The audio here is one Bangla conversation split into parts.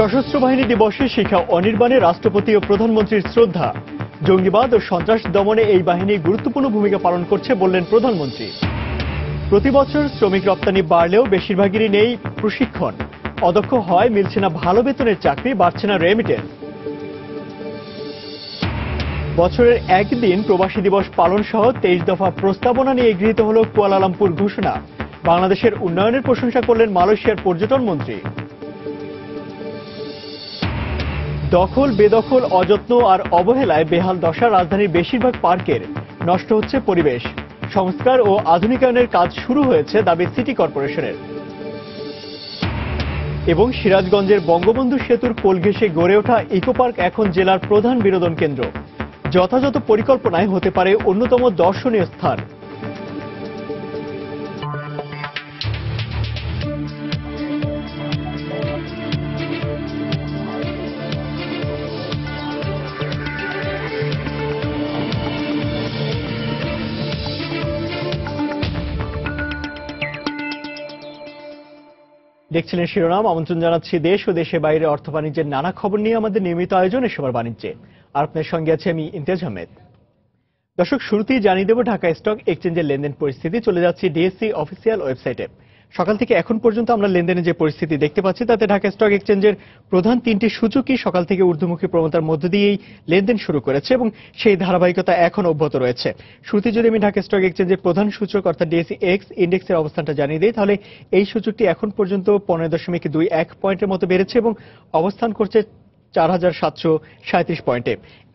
সশস্ত্র বাহিনী দিবসে শিখা অনির্বাণে রাষ্ট্রপতি ও প্রধানমন্ত্রীর শ্রদ্ধা। জঙ্গিবাদ ও সন্ত্রাস দমনে এই বাহিনী গুরুত্বপূর্ণ ভূমিকা পালন করছে বললেন প্রধানমন্ত্রী। প্রতি বছর শ্রমিক রপ্তানি বাড়লেও বেশিরভাগেরই নেই প্রশিক্ষণ। অদক্ষ হয়, মিলছে না ভালো বেতনের চাকরি, বাড়ছে না রেমিটেন্স। বছরের একদিন প্রবাসী দিবস পালন সহ 23 দফা প্রস্তাবনা নিয়ে গৃহীত হল কুয়ালালামপুর ঘোষণা। বাংলাদেশের উন্নয়নের প্রশংসা করলেন মালয়েশিয়ার পর্যটন মন্ত্রী। দখল, বেদখল, অযত্ন আর অবহেলায় বেহাল দশা রাজধানীর বেশিরভাগ পার্কের। নষ্ট হচ্ছে পরিবেশ। সংস্কার ও আধুনিকায়নের কাজ শুরু হয়েছে, দাবি সিটি কর্পোরেশনের। এবং সিরাজগঞ্জের বঙ্গবন্ধু সেতুর কোল ঘেঁষে গড়ে ওঠা ইকো পার্ক এখন জেলার প্রধান বিনোদন কেন্দ্র। যথাযথ পরিকল্পনায় হতে পারে অন্যতম দর্শনীয় স্থান। দেখছিলেন শিরোনাম। আমন্ত্রণ জানাচ্ছি দেশ ও দেশের বাইরে অর্থ বাণিজ্যের নানা খবর নিয়ে আমাদের নিয়মিত আয়োজন এসবার বাণিজ্যে। আর আপনার সঙ্গে আছে আমি ইমতিয়াজ আহমেদ। দর্শক, শুরুতেই জানিয়ে দেব ঢাকা স্টক এক্সচেঞ্জের লেনদেন পরিস্থিতি। চলে যাচ্ছি ডিএসসি অফিসিয়াল ওয়েবসাইটে। সকাল থেকে এখন পর্যন্ত আমরা লেনদেনের যে পরিস্থিতি দেখতে পাচ্ছি, তাতে ঢাকা স্টক এক্সচেঞ্জের প্রধান তিনটি সূচকই সকাল থেকে ঊর্ধ্বমুখী প্রবণতার মধ্য দিয়েই লেনদেন শুরু করেছে এবং সেই ধারাবাহিকতা এখন অব্যাহত রয়েছে। শুরুতে যদি আমি ঢাকা স্টক এক্সচেঞ্জের প্রধান সূচক অর্থাৎ ডিএসসি এক্স ইন্ডেক্সের অবস্থানটা জানিয়ে দিই, তাহলে এই সূচকটি এখন পর্যন্ত 15.21 পয়েন্টের মতো বেড়েছে এবং অবস্থান করছে 4737 পয়েন্টে।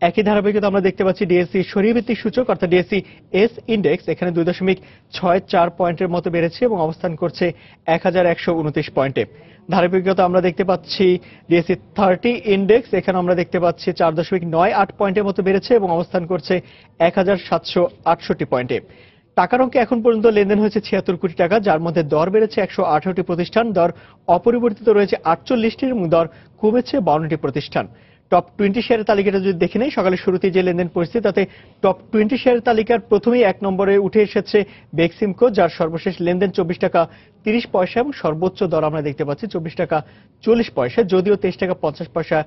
একই ধারাবাহিকতা আমরা দেখতে পাচ্ছি ডিএসসি সরিয়ে সূচক অর্থাৎ ডিএসসি এস ইন্ডেক্স, এখানে 2.64 পয়েন্টের মতো বেড়েছে এবং অবস্থান করছে 1129 পয়েন্টে। ধারাবাহিকতা আমরা দেখতে পাচ্ছি ডিএসসি 30 ইন্ডেক্স, এখানে আমরা দেখতে পাচ্ছি 4.98 পয়েন্টের মতো বেড়েছে এবং অবস্থান করছে 1768 পয়েন্টে। টাকার অঙ্কে এখন পর্যন্ত লেনদেন হয়েছে 76 কোটি টাকা, যার মধ্যে দর বেড়েছে 118টি প্রতিষ্ঠান, দর অপরিবর্তিত রয়েছে 48টির এবং দর কমেছে 52টি প্রতিষ্ঠান। টপ 20 শেয়ারের তালিকাটা যদি দেখে নেই, সকালের শুরুতেই যে লেনদেন পরিস্থিতি, তাতে টপ 20 শেয়ারের তালিকার প্রথমেই 1 নম্বরে উঠে এসেছে বেক্সিমকো, যার সর্বশেষ লেনদেন 24 টাকা 30 পয়সা এবং সর্বোচ্চ দর আমরা দেখতে পাচ্ছি 24 টাকা 40 পয়সা, যদিও 23 টাকা 50 পয়সা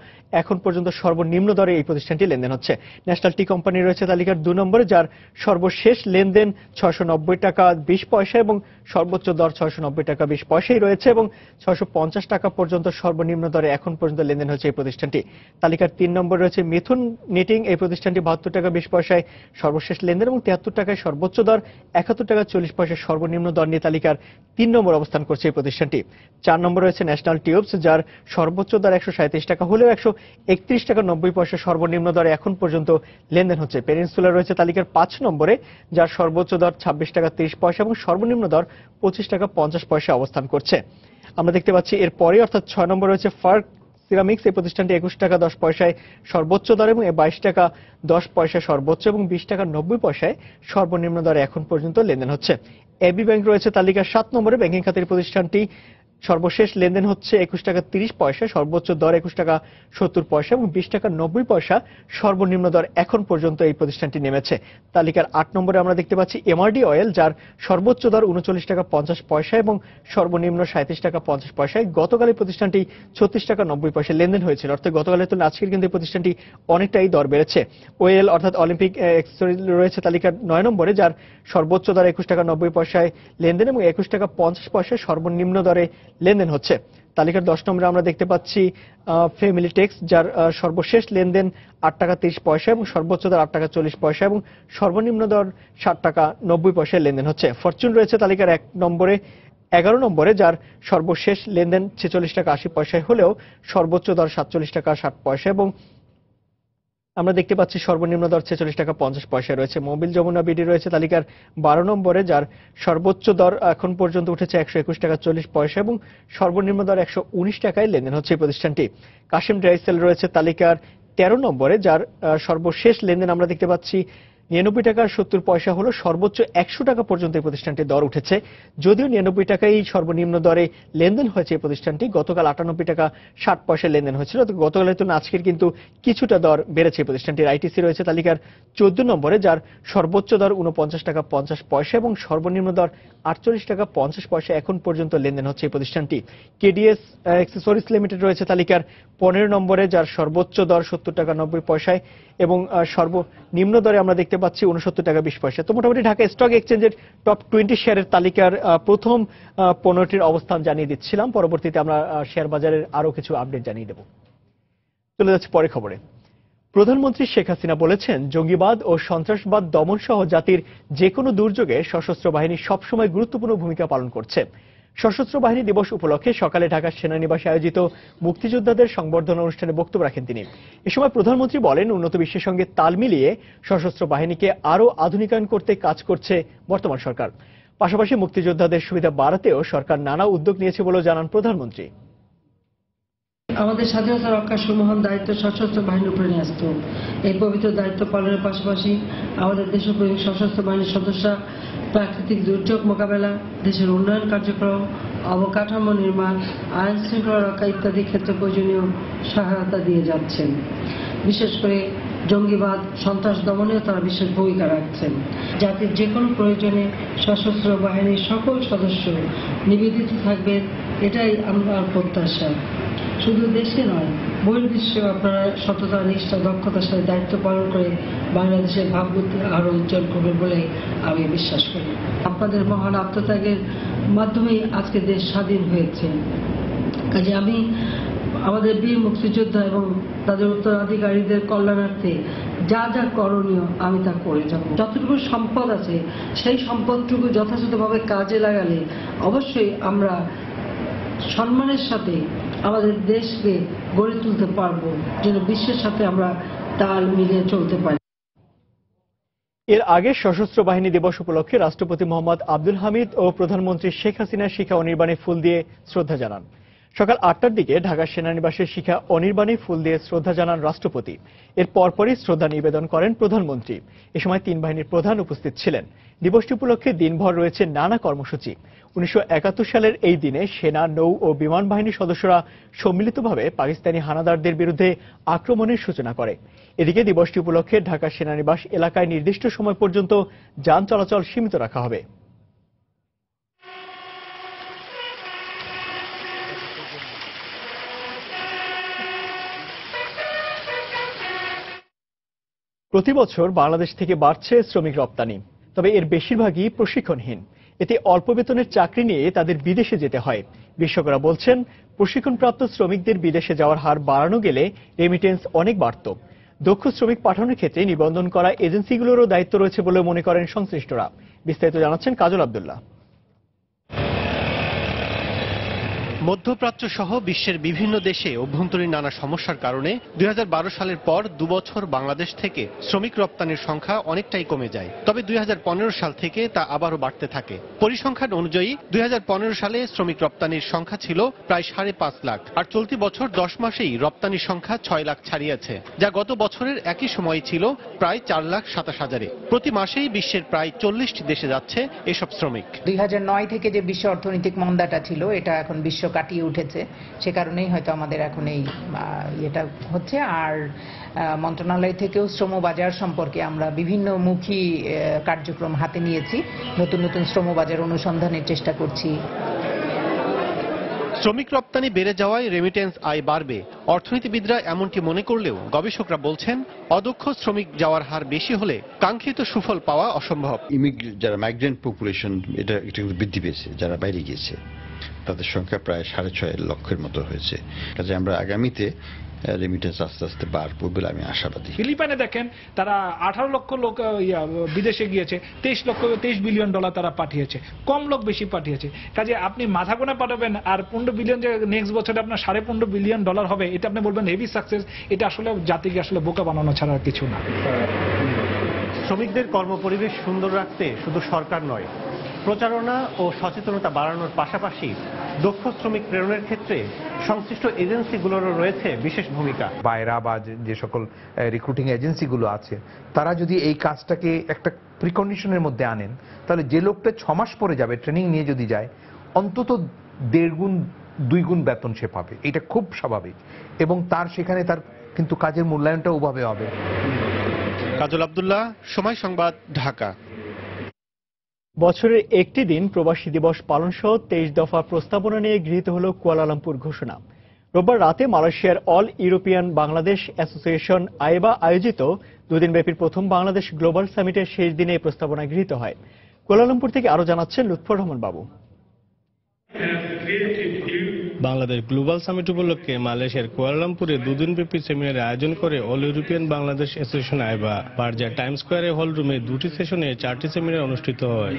এখন পর্যন্ত সর্বনিম্ন দরে এই প্রতিষ্ঠানটি লেনদেন হচ্ছে। ন্যাশনাল টি কোম্পানি রয়েছে তালিকার 2 নম্বরে, যার সর্বশেষ লেনদেন 690 টাকা 20 পয়সা এবং সর্বোচ্চ দর 690 টাকা 20 পয়সাই রয়েছে এবং 650 টাকা পর্যন্ত সর্বনিম্ন দরে এখন পর্যন্ত লেনদেন হচ্ছে এই প্রতিষ্ঠানটি। তালিকার 3 নম্বরে রয়েছে মিথুন নিটিং, এই প্রতিষ্ঠানটি 72 টাকা 20 পয়সায় সর্বশেষ লেনদেন এবং 73 টাকায় সর্বোচ্চ দর, 71 টাকা 40 পয়সা সর্বনিম্ন দর নিয়ে তালিকার 3 নম্বর অবস্থান করছে এই প্রতিষ্ঠানটি। 4 নম্বরে রয়েছে ন্যাশনাল টিউবস, যার সর্বোচ্চ দর 137 টাকা হলেও 131 টাকা 90 পয়সা সর্বনিম্ন দরে এখন পর্যন্ত লেনদেন হচ্ছে। পেনিনসুলা রয়েছে তালিকার 5 নম্বরে, যার সর্বোচ্চ দর 26 টাকা 30 পয়সা এবং সর্বনিম্ন দর 25 টাকা 50 পয়সা অবস্থান করছে। আমরা দেখতে পাচ্ছি এরপরে অর্থাৎ 6 নম্বরে রয়েছে ফার্ক সিরামিক্স, এই প্রতিষ্ঠানটি 21 টাকা 10 পয়সায় সর্বোচ্চ দর এবং 22 টাকা 10 পয়সা সর্বোচ্চ এবং 20 টাকা 90 পয়সায় সর্বনিম্ন দরে এখন পর্যন্ত লেনদেন হচ্ছে। এবি ব্যাংক রয়েছে তালিকার 7 নম্বরে, ব্যাংকিং খাতের প্রতিষ্ঠানটি সর্বশেষ লেনদেন হচ্ছে 21 টাকা 30 পয়সা, সর্বোচ্চ দর 21 টাকা 70 পয়সা এবং 20 টাকা 90 পয়সা সর্বনিম্ন দর এখন পর্যন্ত এই প্রতিষ্ঠানটি নেমেছে। তালিকার 8 নম্বরে আমরা দেখতে পাচ্ছি এমআরডি অয়েল, যার সর্বোচ্চ দর 39 টাকা 50 পয়সা এবং সর্বনিম্ন 37 টাকা 50 পয়সায়। গতকাল এই প্রতিষ্ঠানটি 36 টাকা 90 পয়সা লেনদেন হয়েছিল, অর্থাৎ গতকালের তুলনায় আজকের কিন্তু এই প্রতিষ্ঠানটি অনেকটাই দর বেড়েছে। ওয়েল অর্থাৎ অলিম্পিক রয়েছে তালিকার 9 নম্বরে, যার সর্বোচ্চ দর 21 টাকা 90 পয়সায় লেনদেন এবং 21 টাকা 50 পয়সায় সর্বনিম্ন দরে লেনদেন হচ্ছে। তালিকার 10 নম্বরে আমরা দেখতে পাচ্ছি ফ্যামিলি টেক্স, যার সর্বশেষ লেনদেন 8 টাকা 30 পয়সা এবং সর্বোচ্চ দর 8 টাকা 40 পয়সা এবং সর্বনিম্ন দর 60 টাকা 90 পয়সায় লেনদেন হচ্ছে। ফরচুন রয়েছে তালিকার 1 নম্বরে 11 নম্বরে, যার সর্বশেষ লেনদেন 46 টাকা 80 পয়সায় হলেও সর্বোচ্চ দর 47 টাকা 60 পয়সা এবং আমরা দেখতে পাচ্ছি সর্বনিম্ন দর 46 টাকা 50 পয়সা রয়েছে। মোবিল যমুনা বিডি রয়েছে তালিকার 12 নম্বরে, যার সর্বোচ্চ দর এখন পর্যন্ত উঠেছে 121 টাকা 40 পয়সা এবং সর্বনিম্ন দর 119 টাকায় লেনদেন হচ্ছে এই প্রতিষ্ঠানটি। কাশিম ড্রাইসেল রয়েছে তালিকার 13 নম্বরে, যার সর্বশেষ লেনদেন আমরা দেখতে পাচ্ছি 99 টাকা 70 পয়সা হলো সর্বোচ্চ 100 টাকা পর্যন্ত এই প্রতিষ্ঠানটির দর উঠেছে। যদিও 99 টাকাই সর্বনিম্ন দরে লেনদেন হয়েছে এই প্রতিষ্ঠানটি। গতকাল 98 টাকা 60 পয়সায় লেনদেন হয়েছিল। তো গতকালের তুলনায় আজকের কিন্তু কিছুটা দর বেড়েছে এই প্রতিষ্ঠানটির। আইটিসি রয়েছে তালিকার 14 নম্বরে, যার সর্বোচ্চ দর 49 টাকা 50 পয়সা এবং সর্বনিম্ন দর 48 টাকা 50 পয়সা এখন পর্যন্ত লেনদেন হচ্ছে এই প্রতিষ্ঠানটি। কেডিএস অ্যাক্সেসরিজ লিমিটেড রয়েছে তালিকার 15 নম্বরে, যার সর্বোচ্চ দর 70 টাকা 90 পয়সায় এবং সর্বনিম্ন দরে আমরা দেখতে পাচ্ছি 69 টাকা 20 পয়সা। তো মোটামুটি ঢাকা স্টক এক্সচেঞ্জের টপ 20 শেয়ারের তালিকার প্রথম 15টির অবস্থান জানিয়ে দিচ্ছিলাম। পরবর্তীতে আমরা শেয়ার বাজারের আরো কিছু আপডেট জানিয়ে দেব। চলে যাচ্ছে পরে খবরে। প্রধানমন্ত্রী শেখ হাসিনা বলেছেন, জঙ্গিবাদ ও সন্ত্রাসবাদ দমন সহ জাতির যে কোনো দুর্যোগে সশস্ত্র বাহিনী সবসময় গুরুত্বপূর্ণ ভূমিকা পালন করছে। সশস্ত্র বাহিনী দিবস উপলক্ষে সকালে ঢাকার সেনানিবাসে আয়োজিত মুক্তিযোদ্ধাদের সংবর্ধনা অনুষ্ঠানে বক্তব্য রাখেন তিনি। এ সময় প্রধানমন্ত্রী বলেন, উন্নত বিশ্বের সঙ্গে তাল মিলিয়ে সশস্ত্র বাহিনীকে আরও আধুনিকায়ন করতে কাজ করছে বর্তমান সরকার। পাশাপাশি মুক্তিযোদ্ধাদের সুবিধা বাড়াতেও সরকার নানা উদ্যোগ নিয়েছে বলেও জানান প্রধানমন্ত্রী। আমাদের স্বাধীনতা রক্ষার সুমহান দায়িত্ব সশস্ত্র বাহিনীর উপরে ন্যস্ত। এই পবিত্র দায়িত্ব পালনের পাশাপাশি আমাদের দেশপ্রেমিক সশস্ত্র বাহিনীর সদস্যরা প্রাকৃতিক দুর্যোগ মোকাবেলা, দেশের উন্নয়ন কার্যক্রম, অবকাঠামো নির্মাণ, আইন শৃঙ্খলা রক্ষা ইত্যাদি ক্ষেত্রে প্রয়োজনীয় সহায়তা দিয়ে যাচ্ছেন। বিশেষ করে জঙ্গিবাদ সন্ত্রাস দমনেও তারা বিশেষ ভূমিকা রাখছেন। জাতির যে কোনো প্রয়োজনে সশস্ত্র বাহিনীর সকল সদস্য নিবেদিত থাকবেন, এটাই আমার প্রত্যাশা। শুধু দেশে নয়, বহির্বিশ্বেও আপনারা সততা, নিষ্ঠা, দক্ষতার সাথে দায়িত্ব পালন করে বাংলাদেশের ভাবমূর্তি আরো উজ্জ্বল করবে বলে আমি বিশ্বাস করি। আপনাদের মহান আত্মত্যাগের মাধ্যমেই আজকে দেশ স্বাধীন হয়েছে। কাজে আমি আমাদের বীর মুক্তিযোদ্ধা এবং তাদের উত্তরাধিকারীদের কল্যাণার্থে যা যা করণীয় আমি তা করে যাব। যতটুকু সম্পদ আছে সেই সম্পদটুকু যথাযথভাবে কাজে লাগালে অবশ্যই আমরা সম্মানের সাথে আমাদের দেশকে গড়ে তুলতে পারবো, যেন বিশ্বের সাথে আমরা তাল মিলিয়ে চলতে পারি। এর আগে সশস্ত্র বাহিনী দিবস উপলক্ষে রাষ্ট্রপতি মোহাম্মদ আব্দুল হামিদ ও প্রধানমন্ত্রী শেখ হাসিনার শিখা অনির্বাণে ফুল দিয়ে শ্রদ্ধা জানান। সকাল 8টার দিকে ঢাকা সেনানিবাসে শিখা অনির্বাণে ফুল দিয়ে শ্রদ্ধা জানান রাষ্ট্রপতি। এর পরপরই শ্রদ্ধা নিবেদন করেন প্রধানমন্ত্রী। এ সময় 3 বাহিনীর প্রধান উপস্থিত ছিলেন। দিবসটি উপলক্ষে দিনভর রয়েছে নানা কর্মসূচি। 1971 সালের এই দিনে সেনা, নৌ ও বিমান বাহিনীর সদস্যরা সম্মিলিতভাবে পাকিস্তানি হানাদারদের বিরুদ্ধে আক্রমণের সূচনা করে। এদিকে দিবসটি উপলক্ষে ঢাকা সেনানিবাস এলাকায় নির্দিষ্ট সময় পর্যন্ত যান চলাচল সীমিত রাখা হবে। প্রতি বছর বাংলাদেশ থেকে বাড়ছে শ্রমিক রপ্তানি, তবে এর বেশিরভাগই প্রশিক্ষণহীন। এতে অল্প বেতনের চাকরি নিয়ে তাদের বিদেশে যেতে হয়। বিশেষজ্ঞরা বলছেন, প্রশিক্ষণপ্রাপ্ত শ্রমিকদের বিদেশে যাওয়ার হার বাড়ানো গেলে রেমিটেন্স অনেক বাড়ত। দক্ষ শ্রমিক পাঠানোর ক্ষেত্রে নিবন্ধন করা এজেন্সিগুলোরও দায়িত্ব রয়েছে বলে মনে করেন সংশ্লিষ্টরা। বিস্তারিত জানাচ্ছেন কাজল আব্দুল্লাহ। মধ্যপ্রাচ্য সহ বিশ্বের বিভিন্ন দেশে অভ্যন্তরীণ নানা সমস্যার কারণে 2012 সালের পর 2 বছর বাংলাদেশ থেকে শ্রমিক রপ্তানির সংখ্যা অনেকটাই কমে যায়। তবে 2015 সাল থেকে তা আবারও বাড়তে থাকে। পরিসংখ্যান অনুযায়ী 2015 সালে শ্রমিক রপ্তানির সংখ্যা ছিল প্রায় 5.5 লাখ, আর চলতি বছর 10 মাসেই রপ্তানির সংখ্যা 6 লাখ ছাড়িয়েছে, যা গত বছরের একই সময় ছিল প্রায় 4,27,000-এ। প্রতি মাসেই বিশ্বের প্রায় 40টি দেশে যাচ্ছে এসব শ্রমিক। 2009 থেকে যে বিশ্ব অর্থনৈতিক মন্দাটা ছিল, এটা এখন বিশ্ব কাটিয়ে উঠেছে। সে কারণেই হয়তো আমাদের এখন এই এটা হচ্ছে। আর মন্ত্রণালয় থেকেও শ্রমবাজার সম্পর্কে আমরা বিভিন্ন মুখী কার্যক্রম হাতে নিয়েছি। নতুন নতুন শ্রমবাজার অনুসন্ধানের চেষ্টা করছি। শ্রমিক রপ্তানি বেড়ে যাওয়ায় রেমিটেন্স আয় বাড়বে, অর্থনীতিবিদরা এমনটি মনে করলেও গবেষকরা বলছেন, অদক্ষ শ্রমিক যাওয়ার হার বেশি হলে কাঙ্ক্ষিত সুফল পাওয়া অসম্ভব। যারা মাইগ্রেন্ট পপুলেশন, এটা বৃদ্ধি পেয়েছে। যারা বাইরে গিয়েছে তাদের সংখ্যা প্রায় 6.5 লক্ষের মতো হয়েছে। কাজে আমরা আগামীতে রেমিটেন্স আস্তে আস্তে বাড়বে বলে আমি আশাবাদী। ফিলিপাইনে দেখেন, তারা 18 লক্ষ লোক বিদেশে গিয়েছে, 23 বিলিয়ন ডলার তারা পাঠিয়েছে। কম লোক বেশি পাঠিয়েছে। কাজে আপনি মাথা গোনা পাঠাবেন আর 15 বিলিয়ন, যে নেক্সট বছরে আপনার 15.5 বিলিয়ন ডলার হবে, এটা আপনি বলবেন হেভি সাকসেস। এটা আসলে জাতিকে আসলে বোকা বানানো ছাড়া কিছু না। শ্রমিকদের কর্মপরিবেশ সুন্দর রাখতে শুধু সরকার নয়, প্রচারণা ও সচেতনতা বাড়ানোর পাশাপাশি দক্ষ শ্রমিক প্রেরণের ক্ষেত্রে সংশ্লিষ্ট এজেন্সিগুলোরও রয়েছে বিশেষ ভূমিকা। বাইরা বা যে সকল রিক্রুটিং এজেন্সিগুলো আছে তারা যদি এই কাজটাকে একটা প্রিকন্ডিশনের মধ্যে আনেন, তাহলে যে লোকটা 6 মাস পরে যাবে ট্রেনিং নিয়ে যদি যায়, অন্তত 1.5 গুণ 2 গুণ বেতন সে পাবে। এটা খুব স্বাভাবিক, এবং তার সেখানে তার কিন্তু কাজের মূল্যায়নটা ওভাবে হবে। কাজল আব্দুল্লাহ, সময় সংবাদ, ঢাকা। বছরের একটি দিন প্রবাসী দিবস পালন সহ 23 দফা প্রস্তাবনা নিয়ে গৃহীত হল কুয়ালালামপুর ঘোষণা। রোববার রাতে মালয়েশিয়ার অল ইউরোপিয়ান বাংলাদেশ অ্যাসোসিয়েশন আইবা আয়োজিত 2 দিনব্যাপী প্রথম বাংলাদেশ গ্লোবাল সামিটের শেষ দিনে এই প্রস্তাবনা গৃহীত হয়। কুয়ালালামপুর থেকে আরো জানাচ্ছেন লুৎফর রহমান বাবু। বাংলাদেশ গ্লোবাল সামিট উপলক্ষে মালয়েশিয়ার কুয়ালালামপুরে 2 দিনব্যাপী সেমিনারের আয়োজন করে অল ইউরোপিয়ান বাংলাদেশ অ্যাসোসিয়েশন আইবা। বারজার টাইম স্কোয়ারে হল রুমে 2টি সেশনে 4টি সেমিনার অনুষ্ঠিত হয়।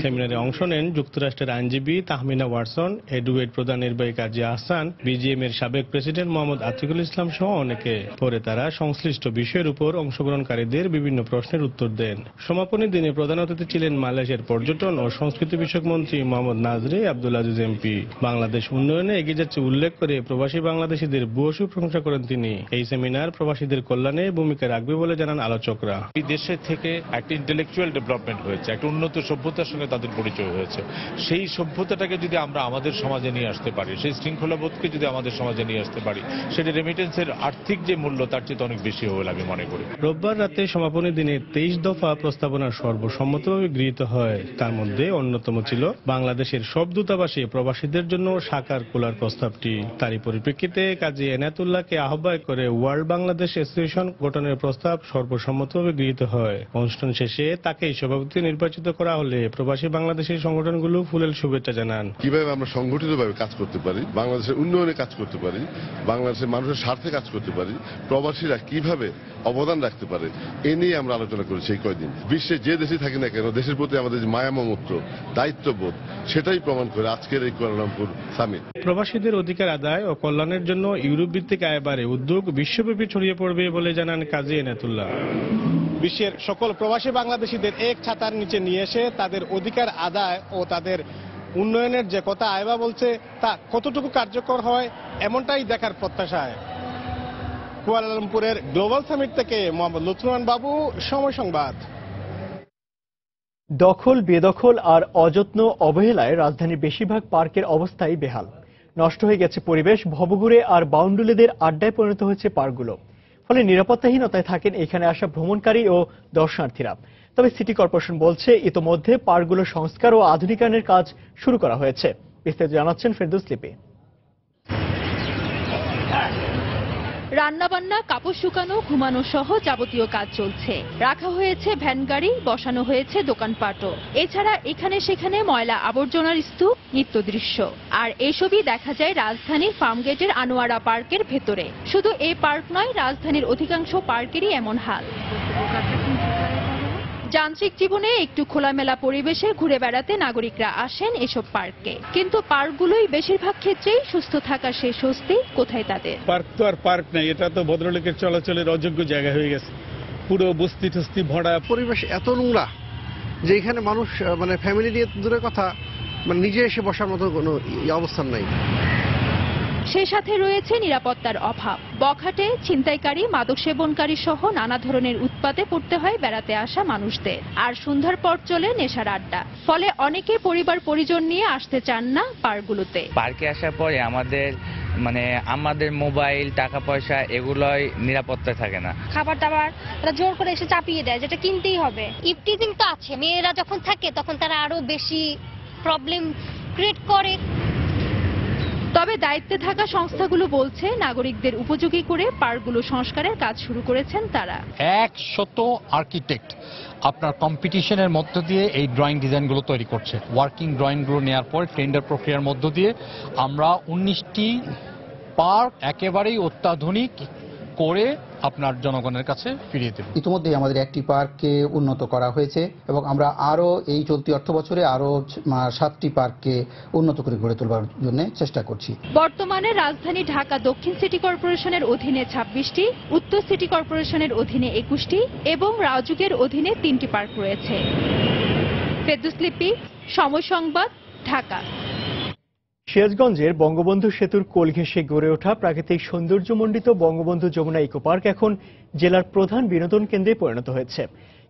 সেমিনারে অংশ নেন যুক্তরাষ্ট্রের আইনজীবী তাহমিনা ওয়াটসন, এডুয়েট প্রধান নির্বাহী কাজী আহসান, বিজিএম এর সাবেক প্রেসিডেন্ট মোহাম্মদ আতিকুল ইসলাম সহ অনেকে। পরে তারা সংশ্লিষ্ট বিষয়ের উপর অংশগ্রহণকারীদের বিভিন্ন প্রশ্নের উত্তর দেন। সমাপনী দিনে প্রধান অতিথি ছিলেন মালয়েশিয়ার পর্যটন ও সংস্কৃতি বিষয়ক মন্ত্রী মোহাম্মদ নাজরি আব্দুল আজিজ এমপি। বাংলাদেশ উন্নয়নে এগিয়ে যাচ্ছে উল্লেখ করে প্রবাসী বাংলাদেশিদের ভূয়সী প্রশংসা করেন তিনি। এই সেমিনার প্রবাসীদের কল্যাণে ভূমিকা রাখবে বলে জানান আলোচকরা। এই দেশে থেকে একটা ইন্টেলেকচুয়াল ডেভেলপমেন্ট হয়েছে, একটা উন্নত সভ্যতার সঙ্গে তাদের পরিচয় হয়েছে। সেই সভ্যতাটাকে যদি আমরা আমাদের সমাজে নিয়ে আসতে পারি, সেই শৃঙ্খলাবোধকে যদি আমাদের সমাজে নিয়ে আসতে পারি, সেটা রেমিটেন্সের আর্থিক যে মূল্য তার চেয়ে অনেক বেশি হবে বলে আমি মনে করি। রোববার রাতে সমাপনী দিনে 23 দফা প্রস্তাবনা সর্বসম্মতভাবে গৃহীত হয়। তার মধ্যে অন্যতম ছিল বাংলাদেশের সব দূতাবাসে প্রবাসীদের জন্য সাকার খোলার প্রস্তাবটি। তারই পরিপ্রেক্ষিতে কাজী এনায়েতুল্লাহকে আহ্বায়ক করে ওয়ার্ল্ড বাংলাদেশ অ্যাসোসিয়েশন গঠনের প্রস্তাব সর্বসম্মতভাবে গৃহীত হয়। অনুষ্ঠান শেষে তাকেই সভাপতি নির্বাচিত করা হলে প্রবাসী বাংলাদেশী সংগঠনগুলো ফুলেল শুভেচ্ছা জানান। কিভাবে আমরা সংগঠিতভাবে কাজ করতে পারি, বাংলাদেশের উন্নয়নে কাজ করতে পারি, বাংলাদেশের মানুষের স্বার্থে কাজ করতে পারি, প্রবাসীরা কিভাবে অবদান রাখতে পারে, এ নিয়ে আমরা আলোচনা করেছি এই কয়দিন। বিশ্বে যে দেশে থাকি না কেন, দেশের প্রতি আমাদের যে মায়া মমত্ব, দায়িত্ববোধ, সেটাই প্রমাণ করে আজকের এই কুয়ালালামপুর সামিট। প্রবাসীদের অধিকার আদায় ও কল্যাণের জন্য ইউরোপ ভিত্তিক আইবারে উদ্যোগ বিশ্বব্যাপী ছড়িয়ে পড়বে বলে জানান কাজী এনায়েতুল্লাহ। বিশ্বের সকল প্রবাসী বাংলাদেশিদের এক ছাতার নিচে নিয়ে এসে তাদের অধিকার আদায় ও তাদের উন্নয়নের যে কথা আইবা বলছে তা কতটুকু কার্যকর হয়, এমনটাই দেখার প্রত্যাশায়। কুয়ালালামপুরের গ্লোবাল সামিট থেকে মোহাম্মদ লুৎফর রহমান বাবু, সময় সংবাদ। দখল, বেদখল আর অযত্ন অবহেলায় রাজধানীর বেশিরভাগ পার্কের অবস্থাই বেহাল। নষ্ট হয়ে গেছে পরিবেশ, ভবঘুরে আর বাউন্ডুলেদের আড্ডায় পরিণত হয়েছে পার্কগুলো। ফলে নিরাপত্তাহীনতায় থাকেন এখানে আসা ভ্রমণকারী ও দর্শনার্থীরা। তবে সিটি কর্পোরেশন বলছে ইতোমধ্যে পার্কগুলো সংস্কার ও আধুনিকায়নের কাজ শুরু করা হয়েছে। বিস্তারিত জানাচ্ছেন ফেরদৌস লিপি। রান্নাবান্না, কাপড় শুকানো, ঘুমানো সহ যাবতীয় কাজ চলছে। রাখা হয়েছে ভ্যান গাড়ি, বসানো হয়েছে দোকানপাটও। এছাড়া এখানে সেখানে ময়লা আবর্জনার স্তূপ, নিত্য দৃশ্য। আর এসবই দেখা যায় রাজধানীর ফার্মগেটের আনোয়ারা পার্কের ভেতরে। শুধু এই পার্ক নয়, রাজধানীর অধিকাংশ পার্কেরই এমন হাল। যান্ত্রিক জীবনে একটু খোলামেলা পরিবেশে ঘুরে বেড়াতে নাগরিকরা আসেন এসব পার্কে, কিন্তু পার্কগুলোই বেশিরভাগ ক্ষেত্রেই সুস্থ থাকার সেই স্বস্তি কোথায় তাদের। পার্ক তো আর পার্ক নাই, এটা তো ভদ্রলোকের চলাচলের অযোগ্য জায়গা হয়ে গেছে। পুরো বস্তি টস্তি ভরা, পরিবেশ এত নোংরা যে এখানে মানুষ মানে ফ্যামিলি নিয়ে দূরের কথা, মানে নিজে এসে বসার মতো কোনো অবস্থান নাই। সেই সাথে রয়েছে নিরাপত্তার অভাব। বখাটে, ছিনতাইকারী, মাদক সেবনকারী সহ নানা ধরনের উৎপাতে পড়তে হয় বেড়াতে আসা মানুষদের। আর সন্ধ্যার পর চলে নেশার আড্ডা। ফলে অনেকে পরিবার পরিজন নিয়ে আসতে চান না পার্কগুলোতে। পার্কে আসার পরে আমাদের মোবাইল, টাকা পয়সা এগুলোই নিরাপত্তায় থাকে না। খাবার দাবার তারা জোর করে এসে চাপিয়ে দেয়, যেটা কিনতেই হবে। ইফটিজিং তো আছে, মেয়েরা যখন থাকে তখন তারা আরো বেশি প্রবলেম ক্রিয়েট করে। তবে দায়িত্বে থাকা সংস্থাগুলো বলছে নাগরিকদের উপযোগী করে পার্কগুলো সংস্কারের কাজ শুরু করেছেন তারা। 100 আর্কিটেক্ট আপনার কম্পিটিশনের মধ্য দিয়ে এই ড্রয়িং ডিজাইনগুলো তৈরি করছে। ওয়ার্কিং ড্রয়িংগুলো নেওয়ার পর টেন্ডার প্রক্রিয়ার মধ্য দিয়ে আমরা 19টি পার্ক একেবারেই অত্যাধুনিক করে আপনার জনগণের কাছে ফিরিয়ে দেব। ইতিমধ্যে আমাদের একটি পার্ককে উন্নত করা হয়েছে এবং আমরা আরো এই চলতি অর্থ বছরে আরো 7টি পার্ককে উন্নত করে গড়ে তোলার জন্য চেষ্টা করছি। বর্তমানে রাজধানী ঢাকা দক্ষিণ সিটি কর্পোরেশনের অধীনে 26টি, উত্তর সিটি কর্পোরেশনের অধীনে 21টি এবং রাজুকের অধীনে 3টি পার্ক রয়েছে। ফেরদৌস লিপি, সময় সংবাদ, ঢাকা। সিরাজগঞ্জের বঙ্গবন্ধু সেতুর কোল ঘেঁষে গড়ে ওঠা প্রাকৃতিক সৌন্দর্যমণ্ডিত বঙ্গবন্ধু যমুনা ইকো পার্ক এখন জেলার প্রধান বিনোদন কেন্দ্রে পরিণত হয়েছে।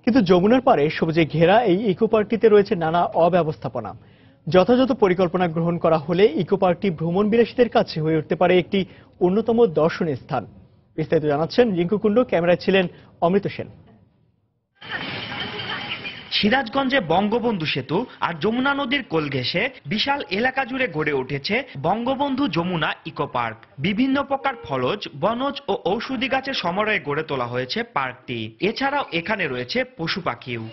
কিন্তু যমুনার পাড়ে সবুজে ঘেরা এই ইকো পার্কটিতে রয়েছে নানা অব্যবস্থাপনা। যথাযথ পরিকল্পনা গ্রহণ করা হলে ইকো পার্কটি ভ্রমণ বিলাসীদের কাছে হয়ে উঠতে পারে একটি অন্যতম দর্শনীয় স্থান। বিস্তারিত জানাচ্ছেন রিঙ্কু কুণ্ডু, ক্যামেরায় ছিলেন অমৃত সেন। সিরাজগঞ্জে বঙ্গবন্ধু সেতু আর যমুনা নদীর কোল ঘেঁষে বিশাল এলাকা জুড়ে গড়ে উঠেছে বঙ্গবন্ধু যমুনা ইকো পার্ক। বিভিন্ন প্রকার ফলজ, বনজ ও ঔষধি গাছের সমন্বয়ে গড়ে তোলা হয়েছে পার্কটি। এছাড়াও এখানে রয়েছে পশু পাখিও।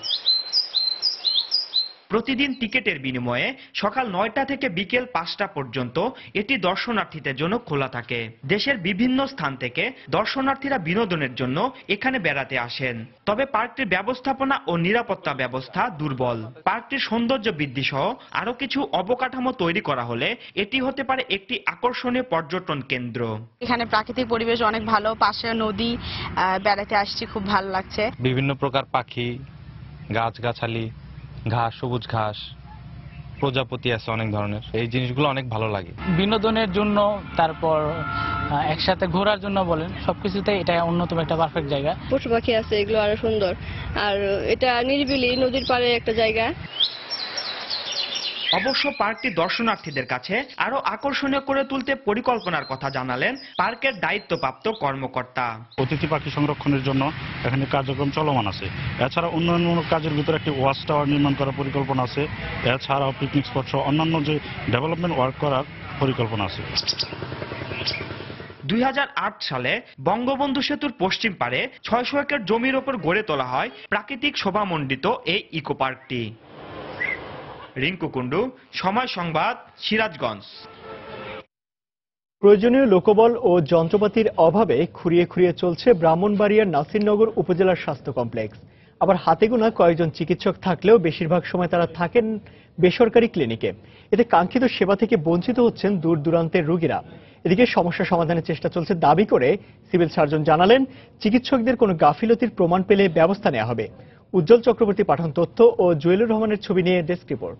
প্রতিদিন টিকেটের বিনিময়ে সকাল ৯টা থেকে বিকেল ৫টা পর্যন্ত এটি দর্শনার্থীদের জন্য খোলা থাকে। দেশের বিভিন্ন স্থান থেকে দর্শনার্থীরা বিনোদনের জন্য এখানে বেড়াতে আসেন। তবে পার্কটির ব্যবস্থাপনা ও নিরাপত্তা ব্যবস্থা দুর্বল। পার্কটির সৌন্দর্য বৃদ্ধি সহ আরো কিছু অবকাঠামো তৈরি করা হলে এটি হতে পারে একটি আকর্ষণীয় পর্যটন কেন্দ্র। এখানে প্রাকৃতিক পরিবেশ অনেক ভালো, পাশে নদী, বেড়াতে আসছি, খুব ভালো লাগছে। বিভিন্ন প্রকার পাখি, গাছগাছালি, ঘাস, সবুজ ঘাস, প্রজাপতি আছে অনেক ধরনের। এই জিনিসগুলো অনেক ভালো লাগে বিনোদনের জন্য, তারপর একসাথে ঘোরার জন্য বলেন, সবকিছুতে এটা অন্যতম একটা পারফেক্ট জায়গা। পশু পাখি আছে, এগুলো আরো সুন্দর, আর এটা নিরিবিলি নদীর পাড়ে একটা জায়গা। অবশ্য পার্কটি দর্শনার্থীদের কাছে আরো আকর্ষণীয় করে তুলতে পরিকল্পনার কথা জানালেন পার্কের দায়িত্বপ্রাপ্ত কর্মকর্তা। অতিথি পাখি সংরক্ষণের জন্য এখানে কার্যক্রম চলমান আছে। এছাড়া উন্নয়নমূলক কাজের ভিতরে একটি ওয়াচ টাওয়ার নির্মাণ করার পরিকল্পনা আছে। এছাড়াও পিকনিক স্পট সহ অন্যান্য যে ডেভেলপমেন্ট ওয়ার্ক করার পরিকল্পনা আছে। ২০০৮ সালে বঙ্গবন্ধু সেতুর পশ্চিম পারে ৬০০ একর জমির ওপর গড়ে তোলা হয় প্রাকৃতিক শোভামণ্ডিত এই ইকো পার্কটি। রিঙ্কু কুণ্ডু, সময় সংবাদ, সিরাজগঞ্জ। প্রয়োজনীয় লোকবল ও যন্ত্রপাতির অভাবে খুঁড়িয়ে খুঁড়িয়ে চলছে ব্রাহ্মণবাড়িয়ার নাসিরনগর উপজেলার স্বাস্থ্য কমপ্লেক্স। আবার হাতে গোনা কয়েকজন চিকিৎসক থাকলেও বেশিরভাগ সময় তারা থাকেন বেসরকারি ক্লিনিকে। এতে কাঙ্ক্ষিত সেবা থেকে বঞ্চিত হচ্ছেন দূর দূরান্তের রোগীরা। এদিকে সমস্যা সমাধানের চেষ্টা চলছে দাবি করে সিভিল সার্জন জানালেন, চিকিৎসকদের কোনো গাফিলতির প্রমাণ পেলে ব্যবস্থা নেওয়া হবে। উজ্জ্বল চক্রবর্তী পাঠান তথ্য ও জুয়েলুর রহমানের ছবি নিয়ে ডেস্ক রিপোর্ট।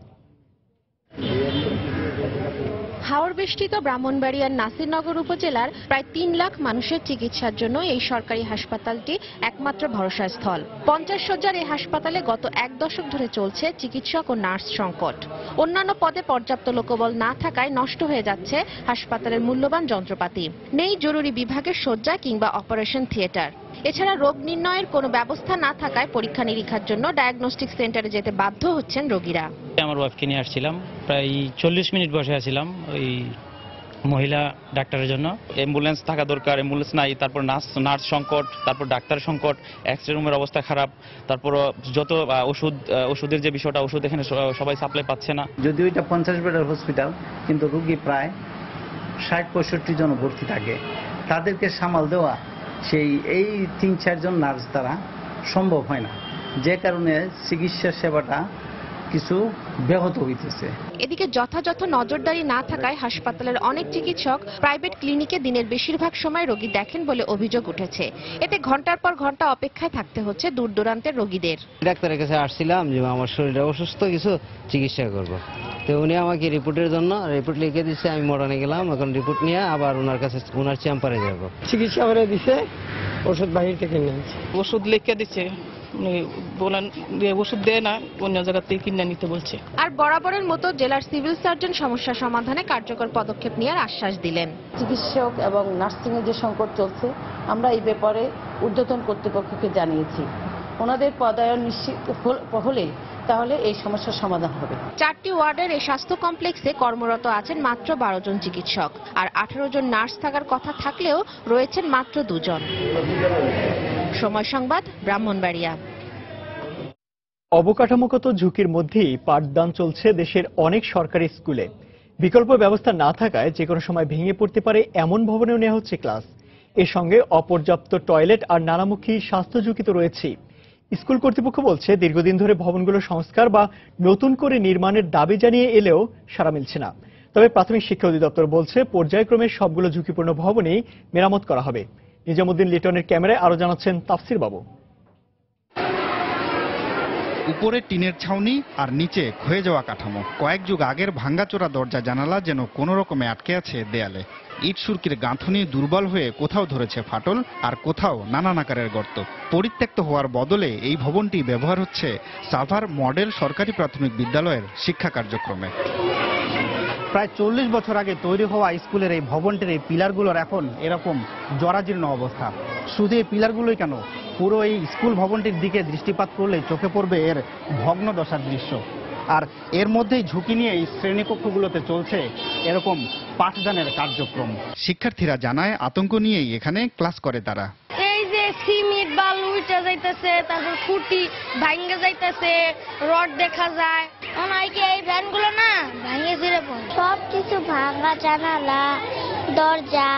হাওর বেষ্টিত ব্রাহ্মণবাড়িয়ার নাসিরনগর উপজেলার প্রায় ৩ লাখ মানুষের চিকিৎসার জন্য এই সরকারি হাসপাতালটি একমাত্র ভরসা স্থল। ৫০ শয্যার এই হাসপাতালে গত ১ দশক ধরে চলছে চিকিৎসক ও নার্স সংকট। অন্যান্য পদে পর্যাপ্ত লোকবল না থাকায় নষ্ট হয়ে যাচ্ছে হাসপাতালের মূল্যবান যন্ত্রপাতি। নেই জরুরি বিভাগের শয্যা কিংবা অপারেশন থিয়েটার। এছাড়া রোগ নির্ণয়ের কোনো ব্যবস্থা না থাকায় পরীক্ষা নিরীক্ষার জন্য ডায়াগনস্টিক সেন্টারে যেতে বাধ্য হচ্ছেন রোগীরা। আমার ওয়াইফকে নিয়ে আসছিলাম, প্রায় ৪০ মিনিট বসে আছিলাম ওই মহিলা ডাক্তারের জন্য। অ্যাম্বুলেন্স থাকা দরকার, অ্যাম্বুলেন্স নাই। তারপর নার্স সংকট, তারপর ডাক্তার সংকট, এক্সরে রুমের অবস্থা খারাপ। তারপর যত ওষুধের যে বিষয়টা, ওষুধ এখানে সবাই সাপ্লাই পাচ্ছে না। যদিও এটা 50 বেডের হসপিটাল, কিন্তু রোগী প্রায় ৬০-৬৫ জন ভর্তি থাকে। তাদেরকে সামাল দেওয়া এই ৩-৪ জন নার্স দ্বারা সম্ভব হয় না, যে কারণে চিকিৎসা সেবাটা কিছু ব্যাহত হইতেছে। এদিকে যথাযথ নজরদারি না থাকায় হাসপাতালের অনেক চিকিৎসক প্রাইভেট ক্লিনিকে দিনের বেশিরভাগ সময় রোগী দেখেন বলে অভিযোগ উঠেছে। এতে ঘন্টার পর ঘন্টা অপেক্ষায় থাকতে হচ্ছে দূর দূরান্তের রোগীদের। ডাক্তারের কাছে আসছিলাম যে আমার শরীরে অসুস্থ, কিছু চিকিৎসা করব। তো উনি আমাকে রিপোর্টের জন্য রিপোর্ট লিখে দিচ্ছে। আমি মডার্নে গেলাম, এখন রিপোর্ট নিয়ে আবার ওনার কাছে ওনার চেম্বারে যাব। চিকিৎসা করে দিছে, ওষুধ বাহির থেকে নিয়ে ওষুধ লিখে দিচ্ছে, বলেন ওষুধ দেয় না, অন্য জায়গা থেকে কিনে নিতে বলছে। আর বরাবরের মতো জেলার সিভিল সার্জন সমস্যা সমাধানে কার্যকর পদক্ষেপ নেওয়ার আশ্বাস দিলেন। চিকিৎসক এবং নার্সিং এর যে সংকট চলছে, আমরা এই ব্যাপারে ঊর্ধ্বতন কর্তৃপক্ষকে জানিয়েছি। ওনাদের পদায়ন নিশ্চিত হলে তাহলে এই সমস্যার সমাধান হবে। 4টি ওয়ার্ডের এই স্বাস্থ্য কমপ্লেক্সে কর্মরত আছেন মাত্র 12 জন চিকিৎসক, আর 18 জন নার্স থাকার কথা থাকলেও রয়েছেন মাত্র 2 জন। সময় সংবাদ, ব্রাহ্মণবাড়িয়া। অবকাঠামোগত ঝুঁকির মধ্যেই পাঠদান চলছে দেশের অনেক সরকারি স্কুলে। বিকল্প ব্যবস্থা না থাকায় যে কোনো সময় ভেঙে পড়তে পারে এমন ভবনেও নেওয়া হচ্ছে ক্লাস। এর সঙ্গে অপর্যাপ্ত টয়লেট আর নানামুখী স্বাস্থ্য ঝুঁকি তো রয়েছেই। স্কুল কর্তৃপক্ষ বলছে, দীর্ঘদিন ধরে ভবনগুলো সংস্কার বা নতুন করে নির্মাণের দাবি জানিয়ে এলেও সাড়া মিলছে না। তবে প্রাথমিক শিক্ষা অধিদপ্তর বলছে, পর্যায়ক্রমে সবগুলো ঝুঁকিপূর্ণ ভবনেই মেরামত করা হবে। নিজামুদ্দিন লিটনের ক্যামেরায় আরো জানাচ্ছেন তাফসির বাবু। উপরে টিনের ছাউনি আর নিচে ক্ষয়ে যাওয়া কাঠামো, কয়েক যুগ আগের ভাঙ্গাচোরা দরজা জানালা যেন কোনো রকমে আটকে আছে দেয়ালে। ইট সুরকির গাঁথুনি দুর্বল হয়ে কোথাও ধরেছে ফাটল আর কোথাও নানান আকারের গর্ত। পরিত্যক্ত হওয়ার বদলে এই ভবনটি ব্যবহার হচ্ছে সাভার মডেল সরকারি প্রাথমিক বিদ্যালয়ের শিক্ষা কার্যক্রমে। প্রায় 40 বছর আগে তৈরি হওয়া স্কুলের এই ভবনটির এই পিলারগুলোর এখন এরকম জরাজীর্ণ অবস্থা। শুধু এই পিলারগুলোই কেন, পুরো এই স্কুল ভবনটির দিকে দৃষ্টিপাত করলে চোখে পড়বে এর ভগ্ন দশার দৃশ্য। আর এর মধ্যেই ঝুঁকি নিয়ে এই শ্রেণীকক্ষগুলোতে চলছে এরকম পাঠদানের কার্যক্রম। শিক্ষার্থীরা জানায় আতঙ্ক নিয়েই এখানে ক্লাস করে তারা। এই যে সিমেন্ট বালু উঠে যাইতেছে, তারপর খুঁটি ভাঙ্গে যাইতেছে, রড দেখা যায়। অনেকে এই ভ্যানগুলো না ভাঙে ফিরে পড়ে, সব কিছু ভাঙা, জানালা, দরজা,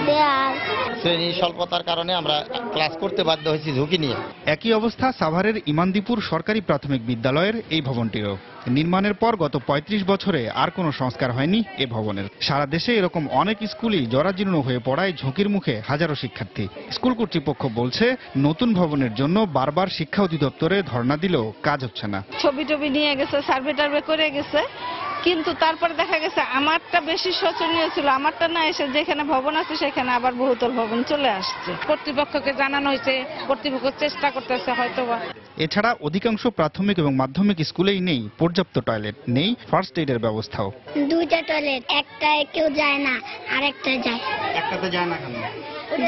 দেয়াল। শ্রেণী স্বল্পতার কারণে আমরা ক্লাস করতে বাধ্য হয়েছি ঝুঁকি নিয়ে। একই অবস্থা সাভারের ইমানদীপুর সরকারি প্রাথমিক বিদ্যালয়ের এই ভবনটিরও। নির্মাণের পর গত 35 বছরে আর কোনো সংস্কার হয়নি এ ভবনের। সারা দেশে এরকম অনেক স্কুলই জরাজীর্ণ হয়ে পড়ায় ঝুঁকির মুখে হাজারো শিক্ষার্থী। স্কুল কর্তৃপক্ষ বলছে নতুন ভবনের জন্য বারবার শিক্ষা অধিদপ্তরে ধর্ণা দিলেও কাজ হচ্ছে না। ছবি টবি নিয়ে গেছে, সার্ভে টার্ভে করে গেছে, কিন্তু তারপরে দেখা গেছে আমারটা বেশি শোচনীয় ছিল। আমারটা না এসে যেখানে ভবন আছে সেখানে আবার বহুতল ভবন চলে আসছে। কর্তৃপক্ষকে জানানো হয়েছে, কর্তৃপক্ষ চেষ্টা করতেছে হয়তোবা। এছাড়া অধিকাংশ প্রাথমিক এবং মাধ্যমিক স্কুলেই নেই পর্যাপ্ত টয়লেট, নেই ফার্স্ট এইডের ব্যবস্থাও। দুইটা টয়লেট, একটায় কেউ যায় না আর একটায় যায়। একটাতে যায় না কেন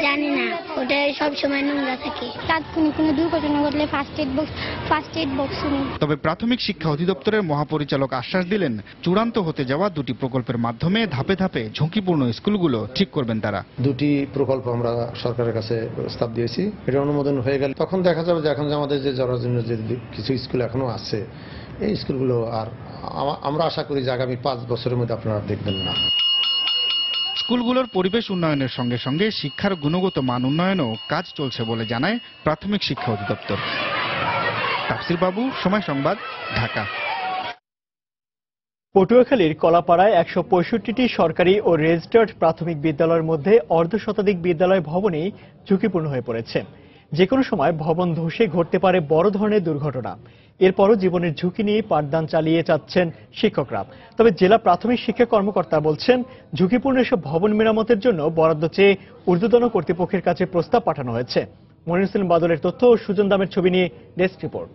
জানি না, ওটা সব সময় নোংরা থাকে। তাৎক্ষণিক কোনো দুর্ঘটনা ঘটলে ফার্স্ট এইড বক্স নেই। তবে প্রাথমিক শিক্ষা অধিদপ্তরের মহাপরিচালক আশ্বাস দিলেন চূড়ান্ত হতে যাওয়া দুটি প্রকল্পের মাধ্যমে ধাপে ধাপে ঝুঁকিপূর্ণ স্কুলগুলো ঠিক করবেন তারা। দুটি প্রকল্প আমরা সরকারের কাছে প্রস্তাব দিয়েছি, এটা অনুমোদন হয়ে গেলে তখন দেখা যাবে যে এখন যে আমাদের যে জরাজীর্ণ যে কিছু স্কুল এখনো আছে, এই স্কুলগুলো আর আমরা আশা করি যে আগামী 5 বছরের মধ্যে আপনারা দেখবেন না। স্কুলগুলোর পরিবেশ উন্নয়নের সঙ্গে সঙ্গে শিক্ষার গুণগত মান উন্নয়নেও কাজ চলছে বলে জানায় প্রাথমিক শিক্ষা অধিদপ্তর। তাফসির বাবু, সময় সংবাদ, ঢাকা। পটুয়াখালীর কলাপাড়ায় 165টি সরকারি ও রেজিস্টার্ড প্রাথমিক বিদ্যালয়ের মধ্যে অর্ধশতাধিক বিদ্যালয় ভবনই ঝুঁকিপূর্ণ হয়ে পড়েছে। যে কোনো সময় ভবন ধসে ঘটতে পারে বড় ধরনের দুর্ঘটনা। এরপরও জীবনের ঝুঁকি নিয়ে পাঠদান চালিয়ে যাচ্ছেন শিক্ষকরা। তবে জেলা প্রাথমিক শিক্ষা কর্মকর্তা বলছেন ঝুঁকিপূর্ণ এসব ভবন মেরামতের জন্য বরাদ্দ চেয়ে ঊর্ধ্বতন কর্তৃপক্ষের কাছে প্রস্তাব পাঠানো হয়েছে। মনির হোসেন বাদলের তথ্য ও সুজন দামের ছবি নিয়ে ডেস্ক রিপোর্ট।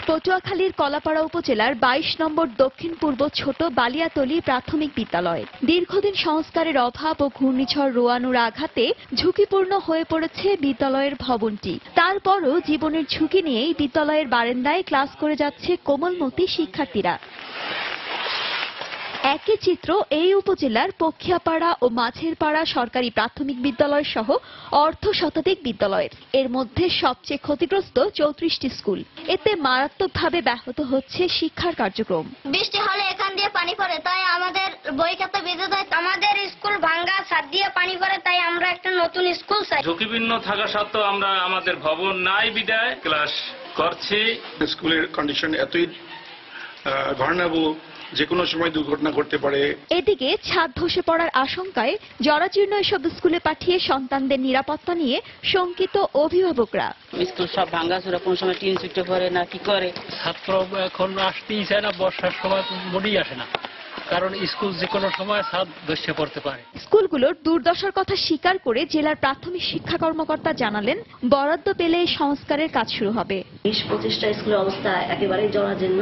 পটুয়াখালীর কলাপাড়া উপজেলার 22 নম্বর দক্ষিণ পূর্ব ছোট বালিয়াতলী প্রাথমিক বিদ্যালয় দীর্ঘদিন সংস্কারের অভাব ও ঘূর্ণিঝড় রোয়ানুর আঘাতে ঝুঁকিপূর্ণ হয়ে পড়েছে বিদ্যালয়ের ভবনটি। তারপরও জীবনের ঝুঁকি নিয়েই বিদ্যালয়ের বারান্দায় ক্লাস করে যাচ্ছে কোমলমতি শিক্ষার্থীরা। একই চিত্র এই উপজেলার পক্ষিয়াপাড়া ও মাঝেরপাড়া সরকারি প্রাথমিক বিদ্যালয় সহ অর্ধশতাধিক বিদ্যালয়ের। এর মধ্যে সবচেয়ে ক্ষতিগ্রস্ত 34টি স্কুল। এতে মারাত্মকভাবে ব্যাহত হচ্ছে শিক্ষার কার্যক্রম। বৃষ্টি হলে এখান দিয়ে পানি পড়ে, তাই আমাদের বই খাতা ভিজে যায়। আমাদের স্কুল ভাঙ্গা, ছাদ দিয়ে পানি পড়ে, তাই আমরা একটা নতুন স্কুল চাই। ঝুঁকিপূর্ণ থাকা সত্ত্বেও আমরা আমাদের ভবন নাই বিদায় ক্লাস করছি। স্কুলের কন্ডিশন এতই ভয়াবহ, যে কোনো সময় দুর্ঘটনা ঘটতে পারে। এদিকে ছাদ ধসে পড়ার আশঙ্কায় জরাজীর্ণ এসব স্কুলে পাঠিয়ে সন্তানদের নিরাপত্তা নিয়ে শঙ্কিত অভিভাবকরা। স্কুল সব ভাঙ্গাচোরা, কোন সময় টিন ছুটে পড়ে না কি করে। ছাত্র এখন আসতেই চায় না, বর্ষার সময় মনেই আসে না, কারণ স্কুল যে কোনো সময় ছাদ ধসে পড়তে পারে। স্কুলগুলোর দুর্দশার কথা স্বীকার করে জেলার প্রাথমিক শিক্ষা কর্মকর্তা জানালেন বরাদ্দ পেলে সংস্কারের কাজ শুরু হবে। 20-25টা স্কুলের অবস্থা একেবারেই জরাজীর্ণ,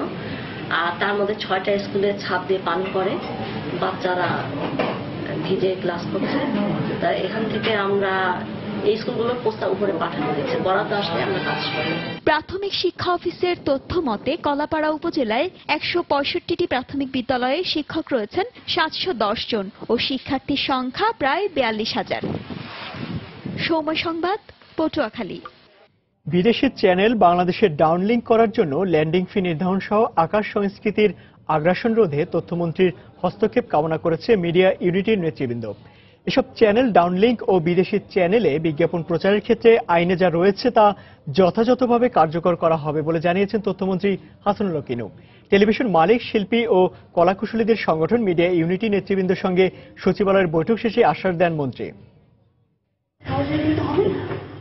আর তার মধ্যে 6টা স্কুলে ছাদ দিয়ে পানি পড়ে, বাচ্চারা ভিজে ক্লাস করছে। তা এখান থেকে আমরা এই স্কুলগুলোর প্রস্তাব উপরে পাঠানো হয়েছে, বরাদ্দ আসলে আমরা কাজ করব। প্রাথমিক শিক্ষা অফিসের তথ্য মতে কলাপাড়া উপজেলায় 165টি প্রাথমিক বিদ্যালয়ে শিক্ষক রয়েছেন 710 জন ও শিক্ষার্থীর সংখ্যা প্রায় 42,000। সময় সংবাদ, পটুয়াখালী। বিদেশি চ্যানেল বাংলাদেশের ডাউনলিংক করার জন্য ল্যান্ডিং ফি নির্ধারণ সহ আকাশ সংস্কৃতির আগ্রাসন রোধে তথ্যমন্ত্রীর হস্তক্ষেপ কামনা করেছে মিডিয়া ইউনিটির নেতৃবৃন্দ। এসব চ্যানেল ডাউনলিংক ও বিদেশি চ্যানেলে বিজ্ঞাপন প্রচারের ক্ষেত্রে আইনে যা রয়েছে তা যথাযথভাবে কার্যকর করা হবে বলে জানিয়েছেন তথ্যমন্ত্রী হাসানুল হক ইনু। টেলিভিশন মালিক, শিল্পী ও কলাকুশলীদের সংগঠন মিডিয়া ইউনিটি নেতৃবৃন্দের সঙ্গে সচিবালয়ের বৈঠক শেষে আশ্বাস দেন মন্ত্রী।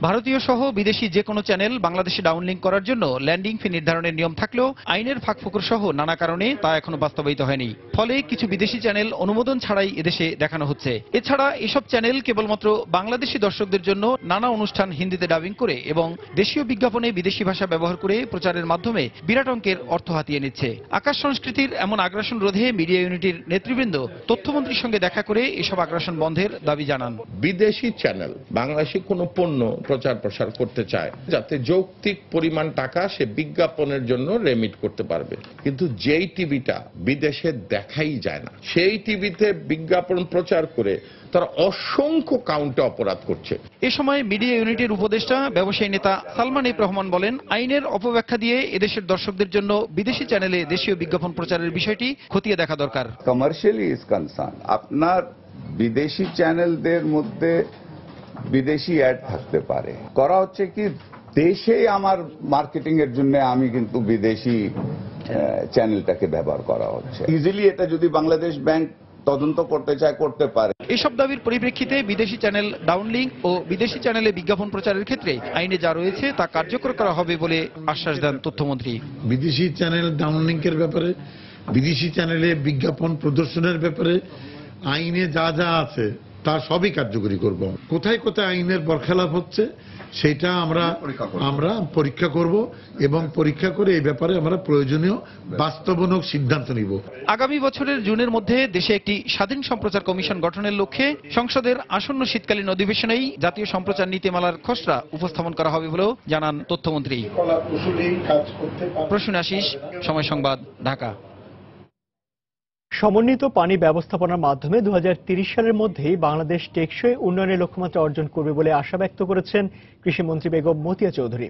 ভারতীয় সহ বিদেশি যে কোনো চ্যানেল বাংলাদেশে ডাউনলিংক করার জন্য ল্যান্ডিং ফি নির্ধারণের নিয়ম থাকলেও আইনের ফাঁকফোকর সহ নানা কারণে তা এখনো বাস্তবায়িত হয়নি। ফলে কিছু বিদেশি চ্যানেল অনুমোদন ছাড়াই এদেশে দেখানো হচ্ছে। এছাড়া এসব চ্যানেল কেবলমাত্র বাংলাদেশি দর্শকদের জন্য নানা অনুষ্ঠান হিন্দিতে ডাবিং করে এবং দেশীয় বিজ্ঞাপনে বিদেশি ভাষা ব্যবহার করে প্রচারের মাধ্যমে বিরাট অঙ্কের অর্থ হাতিয়ে নিচ্ছে। আকাশ সংস্কৃতির এমন আগ্রাসন রোধে মিডিয়া ইউনিটির নেতৃবৃন্দ তথ্যমন্ত্রীর সঙ্গে দেখা করে এসব আগ্রাসন বন্ধের দাবি জানান। বিদেশি চ্যানেল বাংলাদেশি কোনো পণ্য প্রচার প্রসার করতে চায় যাতে যৌক্তিক পরিমাণ টাকা সে বিজ্ঞাপনের জন্য রেমিট করতে পারবে, কিন্তু যেই টিভিটা বিদেশে দেখাই যায় না সেই টিভিতে বিজ্ঞাপন প্রচার করে তারা অসংখ্য কাউন্টে অপরাধ করছে। এ সময় মিডিয়া ইউনিটের উপদেষ্টা ব্যবসায়ী নেতা সালমান এফ রহমান বলেন, আইনের অপব্যাখ্যা দিয়ে এদেশের দর্শকদের জন্য বিদেশি চ্যানেলে দেশীয় বিজ্ঞাপন প্রচারের বিষয়টি খতিয়ে দেখা দরকার। কমার্শিয়ালি ইজ কনসার্ন, আপনার বিদেশি চ্যানেলদের মধ্যে বিদেশি অ্যাড থাকতে পারে, করা হচ্ছে কি দেশেই আমার মার্কেটিং এর জন্য আমি কিন্তু বিদেশি চ্যানেলটাকে ব্যবহার করা হচ্ছে। ইজিলি এটা যদি বাংলাদেশ ব্যাংক তদন্ত করতে চায় করতে পারে। এসব দাবির পরিপ্রেক্ষিতে বিদেশি চ্যানেল ডাউনলিংক ও বিদেশি চ্যানেলে বিজ্ঞাপন প্রচারের ক্ষেত্রে আইনে যা রয়েছে তা কার্যকর করা হবে বলে আশ্বাস দেন তথ্যমন্ত্রী। বিদেশি চ্যানেল ডাউনলিংকের ব্যাপারে, বিদেশি চ্যানেলে বিজ্ঞাপন প্রদর্শনের ব্যাপারে আইনে যা যা আছে তা সবই কার্যকরী করব। কোথায় কোথায় আইনের বরখেলাপ হচ্ছে সেটা আমরা পরীক্ষা করব এবং পরীক্ষা করে এই ব্যাপারে আমরা প্রয়োজনীয় বাস্তবমূলক সিদ্ধান্ত নিব। আগামী বছরের জুনের মধ্যে দেশে একটি স্বাধীন সম্প্রচার কমিশন গঠনের লক্ষ্যে সংসদের আসন্ন শীতকালীন অধিবেশনেই জাতীয় সম্প্রচার নীতিমালার খসড়া উপস্থাপন করা হবে বলেও জানান তথ্যমন্ত্রী। প্রসূন আশিস, সময় সংবাদ, ঢাকা। সমন্বিত পানি ব্যবস্থাপনার মাধ্যমে 2030 সালের মধ্যেই বাংলাদেশ টেকসই উন্নয়নের লক্ষ্যমাত্রা অর্জন করবে বলে আশা ব্যক্ত করেছেন কৃষিমন্ত্রী বেগম মতিয়া চৌধুরী।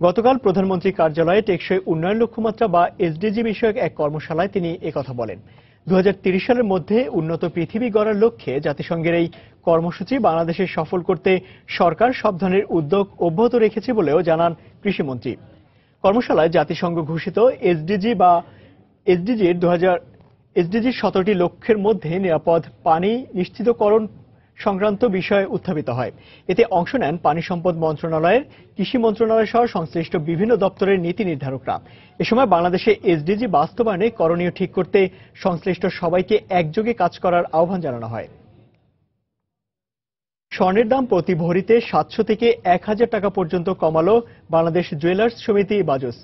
গতকাল প্রধানমন্ত্রী কার্যালয়ে টেকসই উন্নয়ন লক্ষ্যমাত্রা বা এসডিজি বিষয়ক এক কর্মশালায় তিনি একথা বলেন। 2030 সালের মধ্যে উন্নত পৃথিবী গড়ার লক্ষ্যে জাতিসংঘের এই কর্মসূচি বাংলাদেশে সফল করতে সরকার সব ধরনের উদ্যোগ অব্যাহত রেখেছে বলেও জানান কৃষিমন্ত্রী। কর্মশালায় জাতিসংঘ ঘোষিত এসডিজির 17টি লক্ষ্যের মধ্যে নিরাপদ পানি নিশ্চিতকরণ সংক্রান্ত বিষয় উত্থাপিত হয়। এতে অংশ নেন পানি সম্পদ মন্ত্রণালয়ের, কৃষি মন্ত্রণালয় সহ সংশ্লিষ্ট বিভিন্ন দপ্তরের নীতি নির্ধারকরা। এ সময় বাংলাদেশে এসডিজি বাস্তবায়নে করণীয় ঠিক করতে সংশ্লিষ্ট সবাইকে একযোগে কাজ করার আহ্বান জানানো হয়। স্বর্ণের দাম প্রতি ভরিতে 700 থেকে 1000 টাকা পর্যন্ত কমালো বাংলাদেশ জুয়েলার্স সমিতি বাজুস।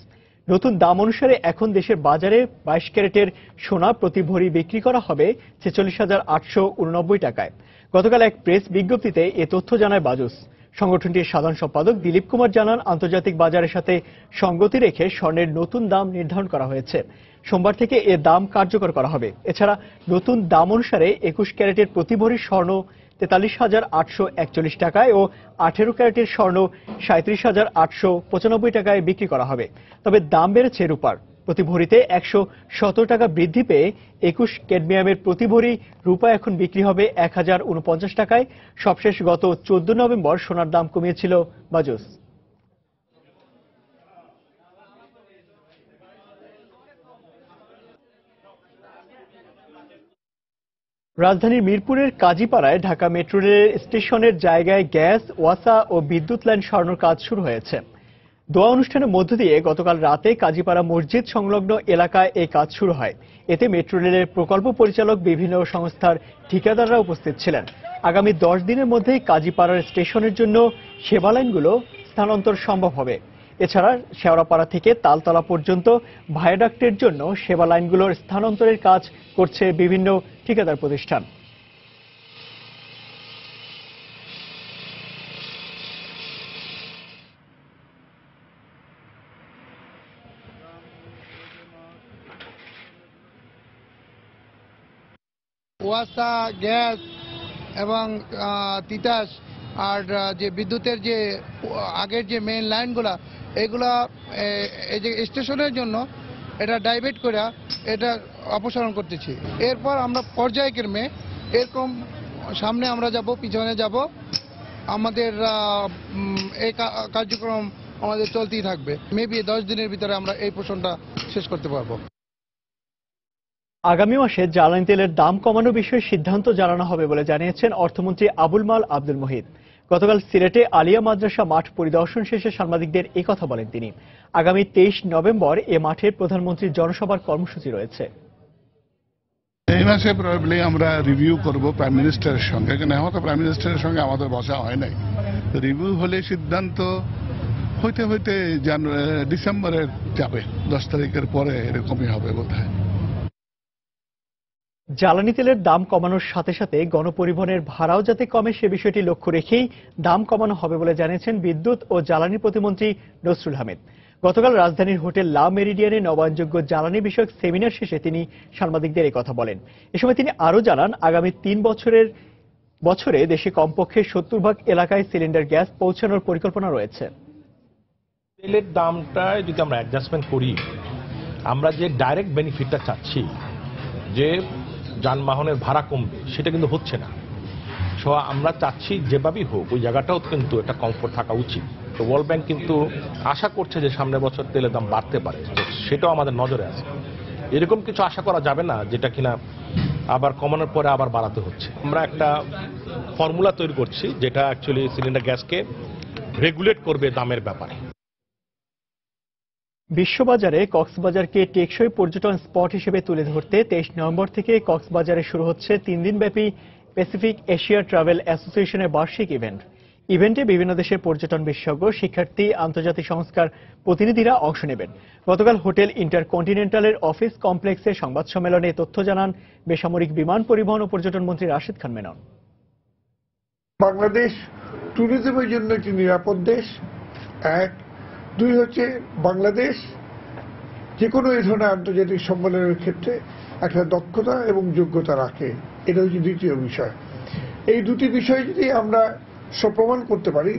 নতুন দাম অনুসারে এখন দেশের বাজারে 22 ক্যারেটের সোনা প্রতি ভরি বিক্রি করা হবে 46,889 টাকায়। গতকাল এক প্রেস বিজ্ঞপ্তিতে এ তথ্য জানায় বাজুস। সংগঠনটির সাধারণ সম্পাদক দিলীপ কুমার জানান, আন্তর্জাতিক বাজারের সাথে সঙ্গতি রেখে স্বর্ণের নতুন দাম নির্ধারণ করা হয়েছে। সোমবার থেকে এ দাম কার্যকর করা হবে। এছাড়া নতুন দাম অনুসারে 21 ক্যারেটের প্রতি ভরি স্বর্ণ 43,841 টাকায় ও 18 ক্যারেটের স্বর্ণ 37,895 টাকায় বিক্রি করা হবে। তবে দাম বেড়েছে রূপার। প্রতি ভরিতে 117 টাকা বৃদ্ধি পেয়ে 21 ক্যাডমিয়ামের প্রতি ভরি রূপা এখন বিক্রি হবে 1049 টাকায়। সবশেষ গত 14 নভেম্বর সোনার দাম কমিয়েছিল বাজুস। রাজধানীর মিরপুরের কাজীপাড়ায় ঢাকা মেট্রো রেল স্টেশনের জায়গায় গ্যাস, ওয়াসা ও বিদ্যুৎ লাইন সরানোর কাজ শুরু হয়েছে। দোয়া অনুষ্ঠানের মধ্য দিয়ে গতকাল রাতে কাজীপাড়া মসজিদ সংলগ্ন এলাকায় এই কাজ শুরু হয়। এতে মেট্রো রেলের প্রকল্প পরিচালক, বিভিন্ন সংস্থার ঠিকাদাররা উপস্থিত ছিলেন। আগামী 10 দিনের মধ্যেই কাজীপাড়ার স্টেশনের জন্য সেবা লাইনগুলো স্থানান্তর সম্ভব হবে। এছাড়া শেওড়াপাড়া থেকে তালতলা পর্যন্ত ভায়াডাক্টের জন্য সেবা লাইনগুলোর স্থানান্তরের কাজ করছে বিভিন্ন ঠিকাদার প্রতিষ্ঠান। ওয়াসা, গ্যাস এবং তিতাস আর যে বিদ্যুতের যে আগের যে মেইন লাইনগুলা, এগুলা এই যে স্টেশনের জন্য এটা ডাইভার্ট করে এটা অপসারণ করতেছি। এরপর আমরা পর্যায়ক্রমে এরকম সামনে আমরা যাব, পিছনে যাব, আমাদের এই কার্যক্রম আমাদের চলতেই থাকবে। মেবি 10 দিনের ভিতরে আমরা এই পোর্শনটা শেষ করতে পারবো। আগামী মাসে জ্বালানি তেলের দাম কমানোর বিষয়ে সিদ্ধান্ত জানানো হবে বলে জানিয়েছেন অর্থমন্ত্রী আবুল মাল আব্দুল মুহিত। গতকাল সিলেটে আলিয়া মাদ্রাসা মাঠ পরিদর্শন শেষে সাংবাদিকদের এই কথা বলেন তিনি। আগামী 23 নভেম্বর এ মাঠে প্রধানমন্ত্রীর জনসভার কর্মসূচি রয়েছে। এই মাসে প্রবাবলি আমরা রিভিউ করব প্রাইম মিনিস্টারের সঙ্গে, কিন্তু এখন তো প্রাইম মিনিস্টারের সঙ্গে আমাদের বসা হয় নাই। রিভিউ হলে সিদ্ধান্ত হইতে হইতে ডিসেম্বরের যাবে, 10 তারিখের পরে এরকমই হবে বোধহয়। জ্বালানি তেলের দাম কমানোর সাথে সাথে গণপরিবহনের ভাড়াও যাতে কমে সে বিষয়টি লক্ষ্য রেখেই দাম কমানো হবে বলে জানিয়েছেন বিদ্যুৎ ও জ্বালানি প্রতিমন্ত্রী নসরুল হামিদ। গতকাল রাজধানীর হোটেল লা মেরিডিয়ানে নবায়নযোগ্য জ্বালানি বিষয়ক সেমিনার শেষে তিনি সাংবাদিকদের এই কথা বলেন। এ সময় তিনি আরও জানান, আগামী 3 বছরে দেশে কমপক্ষে 70% এলাকায় সিলিন্ডার গ্যাস পৌঁছানোর পরিকল্পনা রয়েছে। তেলের দামটা যদি আমরা অ্যাডজাস্টমেন্ট করি, আমরা যে ডাইরেক্ট বেনিফিটটা চাচ্ছি যে যানবাহনের ভাড়া কমবে, সেটা কিন্তু হচ্ছে না। সো আমরা চাচ্ছি যেভাবেই হোক ওই জায়গাটাও কিন্তু একটা কমফোর্ট থাকা উচিত। তো ওয়ার্ল্ড ব্যাংক কিন্তু আশা করছে যে সামনের বছর তেলের দাম বাড়তে পারে, সেটাও আমাদের নজরে আছে। এরকম কিছু আশা করা যাবে না যেটা কিনা আবার কমানোর পরে আবার বাড়াতে হচ্ছে। আমরা একটা ফর্মুলা তৈরি করছি যেটা অ্যাকচুয়ালি সিলিন্ডার গ্যাসকে রেগুলেট করবে দামের ব্যাপারে। বিশ্ববাজারে কক্সবাজারকে টেকসই পর্যটন স্পট হিসেবে তুলে ধরতে 23 নভেম্বর থেকে কক্সবাজারে শুরু হচ্ছে 3 দিনব্যাপী প্যাসিফিক এশিয়া ট্রাভেল অ্যাসোসিয়েশনের বার্ষিক ইভেন্টে বিভিন্ন দেশের পর্যটন বিশেষজ্ঞ, শিক্ষার্থী, আন্তর্জাতিক সংস্থার প্রতিনিধিরা অংশ নেবেন। গতকাল হোটেল ইন্টারকন্টিনেন্টালের অফিস কমপ্লেক্সে সংবাদ সম্মেলনে তথ্য জানান বেসামরিক বিমান পরিবহন ও পর্যটন মন্ত্রী রাশেদ খান মেনন। বাংলাদেশ ট্যুরিজমের জন্য একটি নিরাপদ দেশ, 1। 2 হচ্ছে বাংলাদেশ যে কোনো এই ধরনের আন্তর্জাতিক সম্মেলনের ক্ষেত্রে একটা দক্ষতা এবং যোগ্যতা রাখে, এটা হচ্ছে দ্বিতীয় বিষয়। এই দুটি বিষয় যদি আমরা প্রমাণ করতে পারি,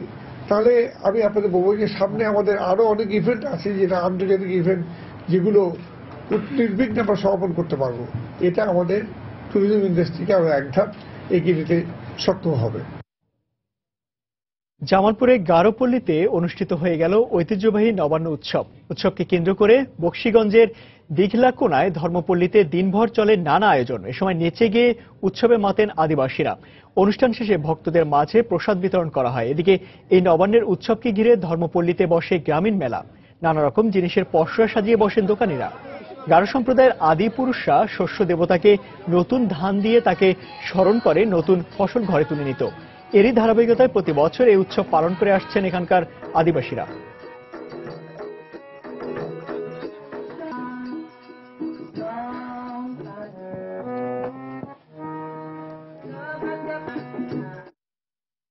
তাহলে আমি আপনাদের বলবো যে সামনে আমাদের আরো অনেক ইভেন্ট আছে, যেটা আন্তর্জাতিক ইভেন্ট, যেগুলো নির্বিঘ্নে আমরা সমাপন করতে পারবো। এটা আমাদের ট্যুরিজম ইন্ডাস্ট্রিকে আরো এক ধাপ এগিয়ে দিতে সক্ষম হবে। জামালপুরে গারোপল্লীতে অনুষ্ঠিত হয়ে গেল ঐতিহ্যবাহী নবান্ন উৎসবকে কেন্দ্র করে বক্সিগঞ্জের দীঘলাকোনায় ধর্মপল্লীতে দিনভর চলে নানা আয়োজন। এ সময় নেচে গিয়ে উৎসবে মাতেন আদিবাসীরা। অনুষ্ঠান শেষে ভক্তদের মাঝে প্রসাদ বিতরণ করা হয়। এদিকে এই নবান্নের উৎসবকে ঘিরে ধর্মপল্লীতে বসে গ্রামীণ মেলা, নানা রকম জিনিসের পসরা সাজিয়ে বসেন দোকানিরা। গারো সম্প্রদায়ের আদি পুরুষরা শস্য দেবতাকে নতুন ধান দিয়ে তাকে স্মরণ করে নতুন ফসল ঘরে তুলে নিত। এরই ধারাবাহিকতায় প্রতি বছর এই উৎসব পালন করে আসছেন এখানকার আদিবাসীরা।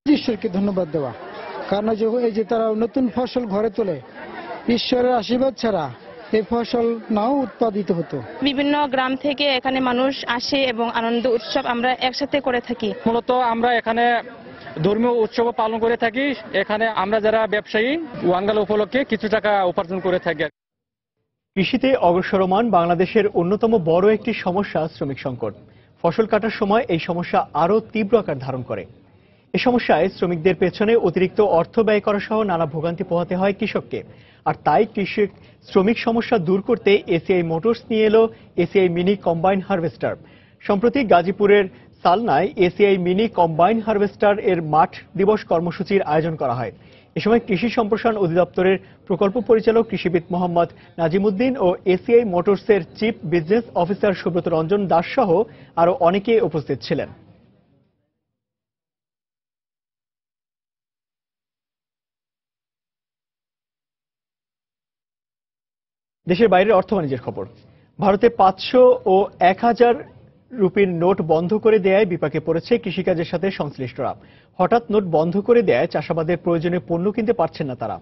ঈশ্বরকে ধন্যবাদ দেওয়া, কারণ এই যে তারা নতুন ফসল ঘরে তোলে, ঈশ্বরের আশীর্বাদ ছাড়া এই ফসল নাও উৎপাদিত হতো। বিভিন্ন গ্রাম থেকে এখানে মানুষ আসে এবং আনন্দ উৎসব আমরা একসাথে করে থাকি। মূলত আমরা এখানে ধর্মীয় উৎসব পালন করে থাকি। এখানে আমরা যারা ব্যবসায়ী ওয়াঙ্গাল উপলক্ষে কিছু টাকা উপার্জন করে থাকি। কৃষিতে অগ্রসরমান বাংলাদেশের অন্যতম বড় একটি সমস্যা শ্রমিক সংকট। ফসল কাটার সময় এই সমস্যা আরও তীব্র আকার ধারণ করে। এ সমস্যায় শ্রমিকদের পেছনে অতিরিক্ত অর্থ ব্যয় করা সহ নানা ভোগান্তি পোহাতে হয় কৃষককে। আর তাই শ্রমিক সমস্যা দূর করতে এসিআই মোটরস নিয়ে এলো এসিআই মিনি কম্বাইন হারভেস্টার। সম্প্রতি গাজীপুরের সালনায় এসিআই মিনি কম্বাইন হারভেস্টার এর মাঠ দিবস কর্মসূচির আয়োজন করা হয়। এ সময় কৃষি সম্প্রসারণ অধিদপ্তরের প্রকল্প পরিচালক কৃষিবিদ মোহাম্মদ নাজিমুদ্দিন ও এসিআই মোটরসের chief business officer Subrata Ranjan Das সহ আরো অনেকে উপস্থিত ছিলেন। দেশের বাইরের অর্থ বাণিজ্যের খবর। ভারতে 500 ও 1000 রুপির নোট বন্ধ করে দেয়ায় বিপাকে পড়েছে কৃষিকাজের সাথে সংশ্লিষ্টরা। হঠাৎ নোট বন্ধ করে দেয়ায় চাষাবাদের প্রয়োজনীয় পণ্য কিনতে পারছেন না তারা।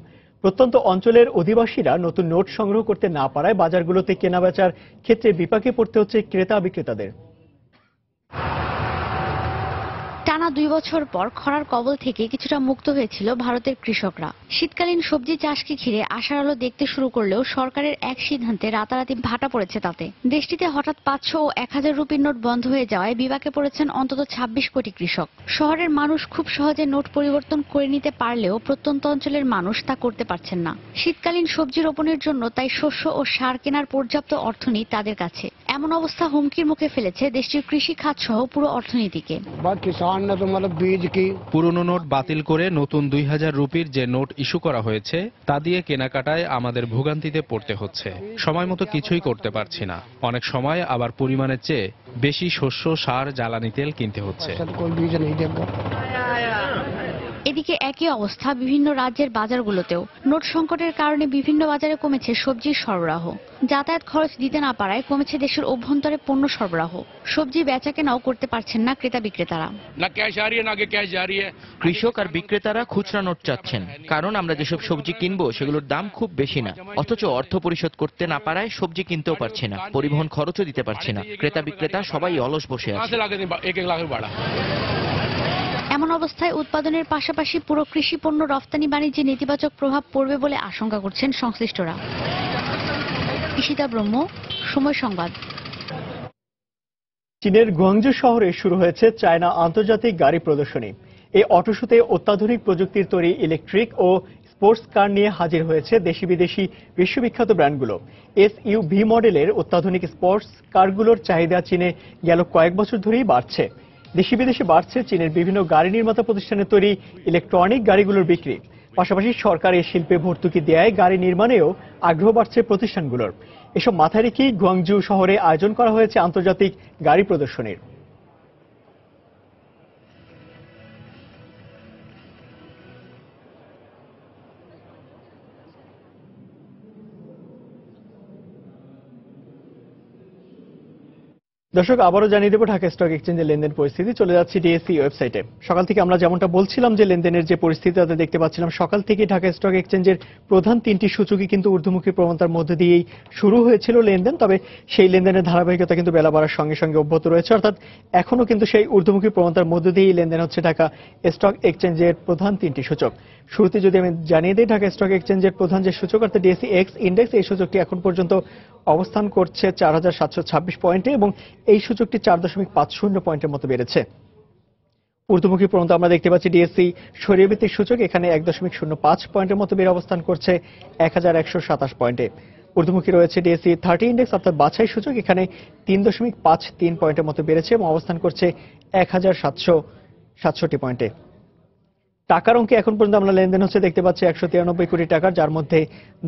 প্রত্যন্ত অঞ্চলের অধিবাসীরা নতুন নোট সংগ্রহ করতে না পারায় বাজারগুলোতে কেনাবেচার ক্ষেত্রে বিপাকে পড়তে হচ্ছে ক্রেতা বিক্রেতাদের। টানা 2 বছর পর খরার কবল থেকে কিছুটা মুক্ত হয়েছিল ভারতের কৃষকরা। শীতকালীন সবজি চাষকে ঘিরে আশার আলো দেখতে শুরু করলেও সরকারের এক সিদ্ধান্তে রাতারাতি ভাটা পড়েছে তাতে। দেশটিতে হঠাৎ 500 ও 1000 রুপির নোট বন্ধ হয়ে যাওয়ায় বিপাকে পড়েছেন অন্তত 26 কোটি কৃষক। শহরের মানুষ খুব সহজে নোট পরিবর্তন করে নিতে পারলেও প্রত্যন্ত অঞ্চলের মানুষ তা করতে পারছেন না। শীতকালীন সবজি রোপণের জন্য তাই শস্য ও সার কেনার পর্যাপ্ত অর্থ নেই তাদের কাছে। এমন অবস্থা হুমকির মুখে ফেলেছে দেশটির কৃষি খাত সহ পুরো অর্থনীতিকে। পুরনো নোট বাতিল করে নতুন 2000 রুপির যে নোট ইস্যু করা হয়েছে তা দিয়ে কেনাকাটায় আমাদের ভোগান্তিতে পড়তে হচ্ছে। সময় মতো কিছুই করতে পারছি না। অনেক সময় আবার পরিমাণের চেয়ে বেশি শস্য, সার, জ্বালানি তেল কিনতে হচ্ছে। এদিকে একই অবস্থা বিভিন্ন রাজ্যের বাজারগুলোতেও। নোট সংকটের কারণে বিভিন্ন বাজারে কমেছে সবজির সরবরাহ। যাতায়াত খরচ দিতে না পারায় কমেছে দেশের অভ্যন্তরে পণ্য সরবরাহ। সবজি বেচাকেনাও করতে পারছেন না ক্রেতা বিক্রেতারা। কৃষক আর বিক্রেতারা খুচরা নোট চাচ্ছেন, কারণ আমরা যেসব সবজি কিনবো সেগুলোর দাম খুব বেশি না। অথচ অর্থ পরিশোধ করতে না পারায় সবজি কিনতেও পারছি না, পরিবহন খরচও দিতে পারছি না। ক্রেতা বিক্রেতা সবাই অলস বসে আছে। এমন অবস্থায় উৎপাদনের পাশাপাশি পুরো কৃষি পণ্য রফতানি বাণিজ্যে নেতিবাচক প্রভাব পড়বে বলে আশঙ্কা করছেন সংশ্লিষ্টরা। ঈশিতা ব্রহ্ম, সময় সংবাদ। চীনের গুয়াংজু শহরে শুরু হয়েছে চায়না আন্তর্জাতিক গাড়ি প্রদর্শনী। এই অটো শোতে অত্যাধুনিক প্রযুক্তির তৈরি ইলেকট্রিক ও স্পোর্টস কার নিয়ে হাজির হয়েছে দেশি বিদেশি বিশ্ববিখ্যাত ব্র্যান্ডগুলো। SUV মডেলের অত্যাধুনিক স্পোর্টস কারগুলোর চাহিদা চীনে গেল কয়েক বছর ধরেই বাড়ছে। দেশি বিদেশে বাড়ছে চীনের বিভিন্ন গাড়ি নির্মাতা প্রতিষ্ঠানের তৈরি ইলেকট্রনিক গাড়িগুলোর বিক্রি। পাশাপাশি সরকার এই শিল্পে ভর্তুকি দেয়ায় গাড়ি নির্মাণেও আগ্রহ বাড়ছে প্রতিষ্ঠানগুলোর। এসব মাথায় রেখেই গুয়াংজু শহরে আয়োজন করা হয়েছে আন্তর্জাতিক গাড়ি প্রদর্শনীর। দর্শক, আবারও জানিয়ে দেব ঢাকা স্টক এক্সচেঞ্জের লেনদেন পরিস্থিতি। চলে যাচ্ছি ডিএসসি ওয়েবসাইটে। সকাল থেকে আমরা যেমনটা বলছিলাম যে লেনদেনের যে পরিস্থিতি তাতে দেখতে পাচ্ছিলাম সকাল থেকে ঢাকা স্টক এক্সচেঞ্জের প্রধান তিনটি সূচকই কিন্তু ঊর্ধ্বমুখী প্রবণতার মধ্যে দিয়েই শুরু হয়েছিল লেনদেন। তবে সেই লেনদেনের ধারাবাহিকতা কিন্তু বেলা বাড়ার সঙ্গে সঙ্গে অব্যাহত রয়েছে, অর্থাৎ এখনো কিন্তু সেই ঊর্ধ্বমুখী প্রবণতার মধ্যে দিয়েই লেনদেন হচ্ছে ঢাকা স্টক এক্সচেঞ্জের প্রধান তিনটি সূচক। শুরুতে যদি আমি জানিয়ে দিই, ঢাকা স্টক এক্সচেঞ্জের প্রধান যে সূচক অর্থাৎ ডিএসসি এক্স ইন্ডেক্স, এই সূচকটি এখন পর্যন্ত অবস্থান করছে 4726 পয়েন্টে এবং এই সূচকটি 4.50 পয়েন্টের মতো বেড়েছে। ঊর্ধ্বমুখী প্রবণতা আমরা দেখতে পাচ্ছি ডিএসসি সরিয়েভিত্তিক সূচক এখানে 1.05 পয়েন্টের মতো বেড়ে অবস্থান করছে 1127 পয়েন্টে। ঊর্ধ্বমুখী রয়েছে ডিএসসি 30 ইন্ডেক্স অর্থাৎ বাছাই সূচক, এখানে 3.53 পয়েন্টের মতো বেড়েছে এবং অবস্থান করছে 1767 পয়েন্টে। টাকার অঙ্কে এখন পর্যন্ত আমরা লেনদেন হচ্ছে দেখতে পাচ্ছি 193 কোটি টাকার, যার মধ্যে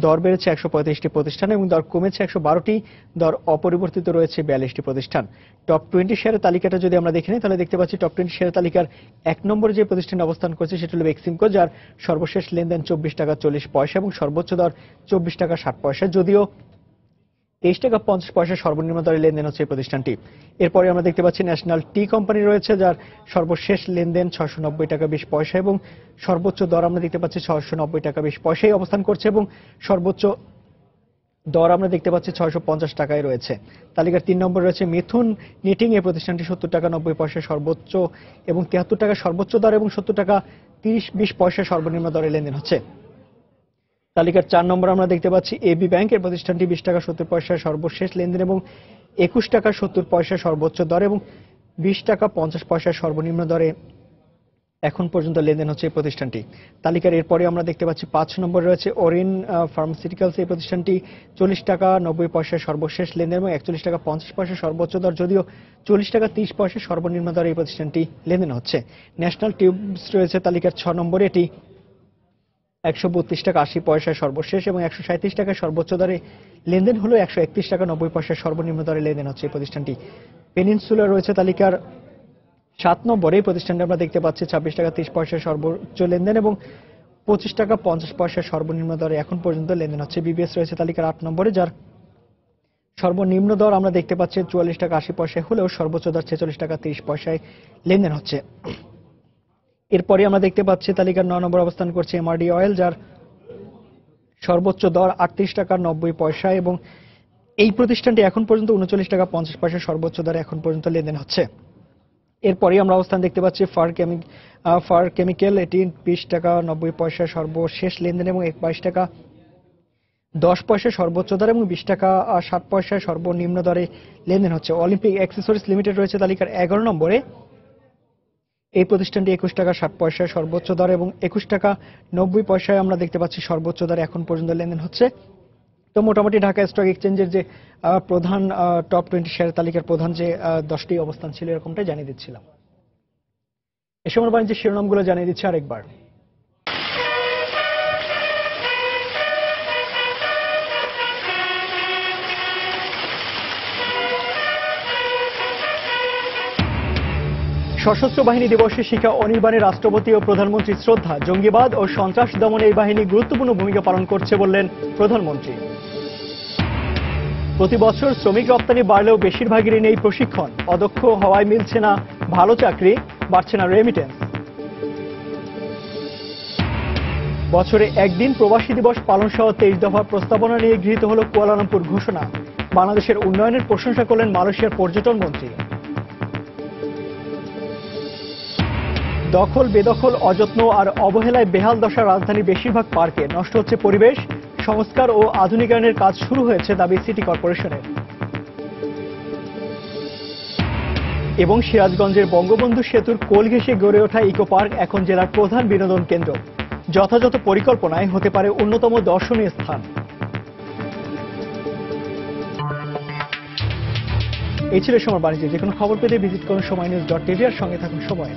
দর বেড়েছে 135টি প্রতিষ্ঠান এবং দর কমেছে 112টি, দর অপরিবর্তিত রয়েছে 42টি প্রতিষ্ঠান। টপ 20 শেয়ারের তালিকাটা যদি আমরা দেখে নিই তাহলে দেখতে পাচ্ছি টপ 20 শেয়ার তালিকার 1 নম্বরে যে প্রতিষ্ঠান অবস্থান করছে সেটা হলো বেক্সিমকো, যার সর্বশেষ লেনদেন 24 টাকা 40 পয়সা এবং সর্বোচ্চ দর 24 টাকা 60 পয়সা, যদিও 23 টাকা 50 পয়সা সর্বনিম্ন দরে লেনদেন হচ্ছে এই প্রতিষ্ঠানটি। এরপরে আমরা দেখতে পাচ্ছি ন্যাশনাল টি কোম্পানি রয়েছে, যার সর্বশেষ লেনদেন 690 টাকা 20 পয়সা এবং সর্বোচ্চ দর আমরা দেখতে পাচ্ছি 690 টাকা 20 পয়সায় অবস্থান করছে এবং সর্বোচ্চ দর আমরা দেখতে পাচ্ছি 650 টাকায় রয়েছে। তালিকার 3 নম্বরে রয়েছে মিথুন নিটিং, এই প্রতিষ্ঠানটি 70 টাকা 90 পয়সা সর্বোচ্চ এবং 73 টাকা সর্বোচ্চ দর এবং 70 টাকা 30-20 পয়সা সর্বনিম্ন দরে লেনদেন হচ্ছে। তালিকার 4 নম্বর আমরা দেখতে পাচ্ছি এবি ব্যাংক, এর প্রতিষ্ঠানটি 20 টাকা 70 পয়সা সর্বশেষ লেনদেন এবং 21 টাকা 70 পয়সা সর্বোচ্চ দর এবং 20 টাকা 50 পয়সা সর্বনিম্ন দরে এখন পর্যন্ত লেনদেন হচ্ছে এই প্রতিষ্ঠানটি। তালিকার এরপরে আমরা দেখতে পাচ্ছি 5 নম্বরে রয়েছে ওরিন ফার্মাসিউটিক্যালস, এই প্রতিষ্ঠানটি 40 টাকা 90 পয়সা সর্বশেষ লেনদেন এবং 41 টাকা 50 পয়সা সর্বোচ্চ দর, যদিও 40 টাকা 30 পয়সা সর্বনিম্ন দরে এই প্রতিষ্ঠানটি লেনদেন হচ্ছে। ন্যাশনাল টিউবস রয়েছে তালিকার 6 নম্বরে, এটি 132 টাকা 80 পয়সা সর্বশেষ এবং 137 টাকা সর্বোচ্চ দরে লেনদেন হলো 131 টাকা 90 পয়সা সর্বনিম্ন দরে লেনদেন হচ্ছে এই প্রতিষ্ঠানটি। পেনিনসুলা রয়েছে তালিকার 7 নম্বরে, এই প্রতিষ্ঠানটি আমরা দেখতে পাচ্ছি 26 টাকা 30 পয়সা সর্বোচ্চ লেনদেন এবং 25 টাকা 50 পয়সা সর্বনিম্ন দরে এখন পর্যন্ত লেনদেন হচ্ছে। বিবিএস রয়েছে তালিকার 8 নম্বরে, যার সর্বনিম্ন দর আমরা দেখতে পাচ্ছি 44 টাকা 80 পয়সায় হলেও সর্বোচ্চ দর 46 টাকা 30 পয়সায় লেনদেন হচ্ছে। এরপরে আমরা দেখতে পাচ্ছি তালিকার 9 নম্বর অবস্থান করছে এমআরডি অয়েল, যার সর্বোচ্চ দর 38 টাকা 90 পয়সা এবং এই প্রতিষ্ঠানটি এখন পর্যন্ত 39 টাকা 50 পয়সা সর্বোচ্চ দরে এখন পর্যন্ত লেনদেন হচ্ছে। এরপরে আমরা অবস্থান দেখতে পাচ্ছি ফার কেমিক্যাল, এটি 20 টাকা 90 পয়সা সর্বশেষ লেনদেন এবং 22 টাকা 10 পয়সা সর্বোচ্চ দর এবং 20 টাকা 60 পয়সা সর্বনিম্ন দরে লেনদেন হচ্ছে। অলিম্পিক অ্যাক্সেসরিজ লিমিটেড রয়েছে তালিকার 11 নম্বরে, এই প্রতিষ্ঠানটি 21 টাকা 60 পয়সা সর্বোচ্চ দর এবং 21 টাকা 90 পয়সায় আমরা দেখতে পাচ্ছি সর্বোচ্চ দরে এখন পর্যন্ত লেনদেন হচ্ছে। তো মোটামুটি ঢাকা স্টক এক্সচেঞ্জের যে প্রধান টপ 20 শেয়ার তালিকার প্রধান যে 10টি অবস্থান ছিল এরকমটাই জানিয়ে দিচ্ছিলাম। এ সময় বাণিজ্যের শিরোনামগুলো জানিয়ে দিচ্ছি আরেকবার। সশস্ত্র বাহিনী দিবসে শিখা অনির্বাণে রাষ্ট্রপতি ও প্রধানমন্ত্রীর শ্রদ্ধা। জঙ্গিবাদ ও সন্ত্রাস দমনে এই বাহিনী গুরুত্বপূর্ণ ভূমিকা পালন করছে বললেন প্রধানমন্ত্রী। প্রতি বছর শ্রমিক রপ্তানি বাড়লেও বেশিরভাগেরই নেই প্রশিক্ষণ। অদক্ষ হওয়ায় মিলছে না ভালো চাকরি, বাড়ছে না রেমিটেন্স। বছরে একদিন প্রবাসী দিবস পালন সহ 23 দফা প্রস্তাবনা নিয়ে গৃহীত হল কুয়ালালামপুর ঘোষণা। বাংলাদেশের উন্নয়নের প্রশংসা করলেন মালয়েশিয়ার পর্যটন মন্ত্রী। দখল বেদখল অযত্ন আর অবহেলায় বেহাল দশা রাজধানীর বেশিরভাগ পার্কে। নষ্ট হচ্ছে পরিবেশ, সংস্কার ও আধুনিকায়নের কাজ শুরু হয়েছে দাবি সিটি কর্পোরেশনের। এবং সিরাজগঞ্জের বঙ্গবন্ধু সেতুর কোল ঘেঁষে গড়ে ওঠা ইকো পার্ক এখন জেলার প্রধান বিনোদন কেন্দ্র। যথাযথ পরিকল্পনায় হতে পারে অন্যতম দর্শনীয় স্থান। এই ছিল সময় বাণিজ্য। যে কোনো খবর পেতে ভিজিট করুন সময়নিউজ.tv আর সঙ্গে থাকুন সময়।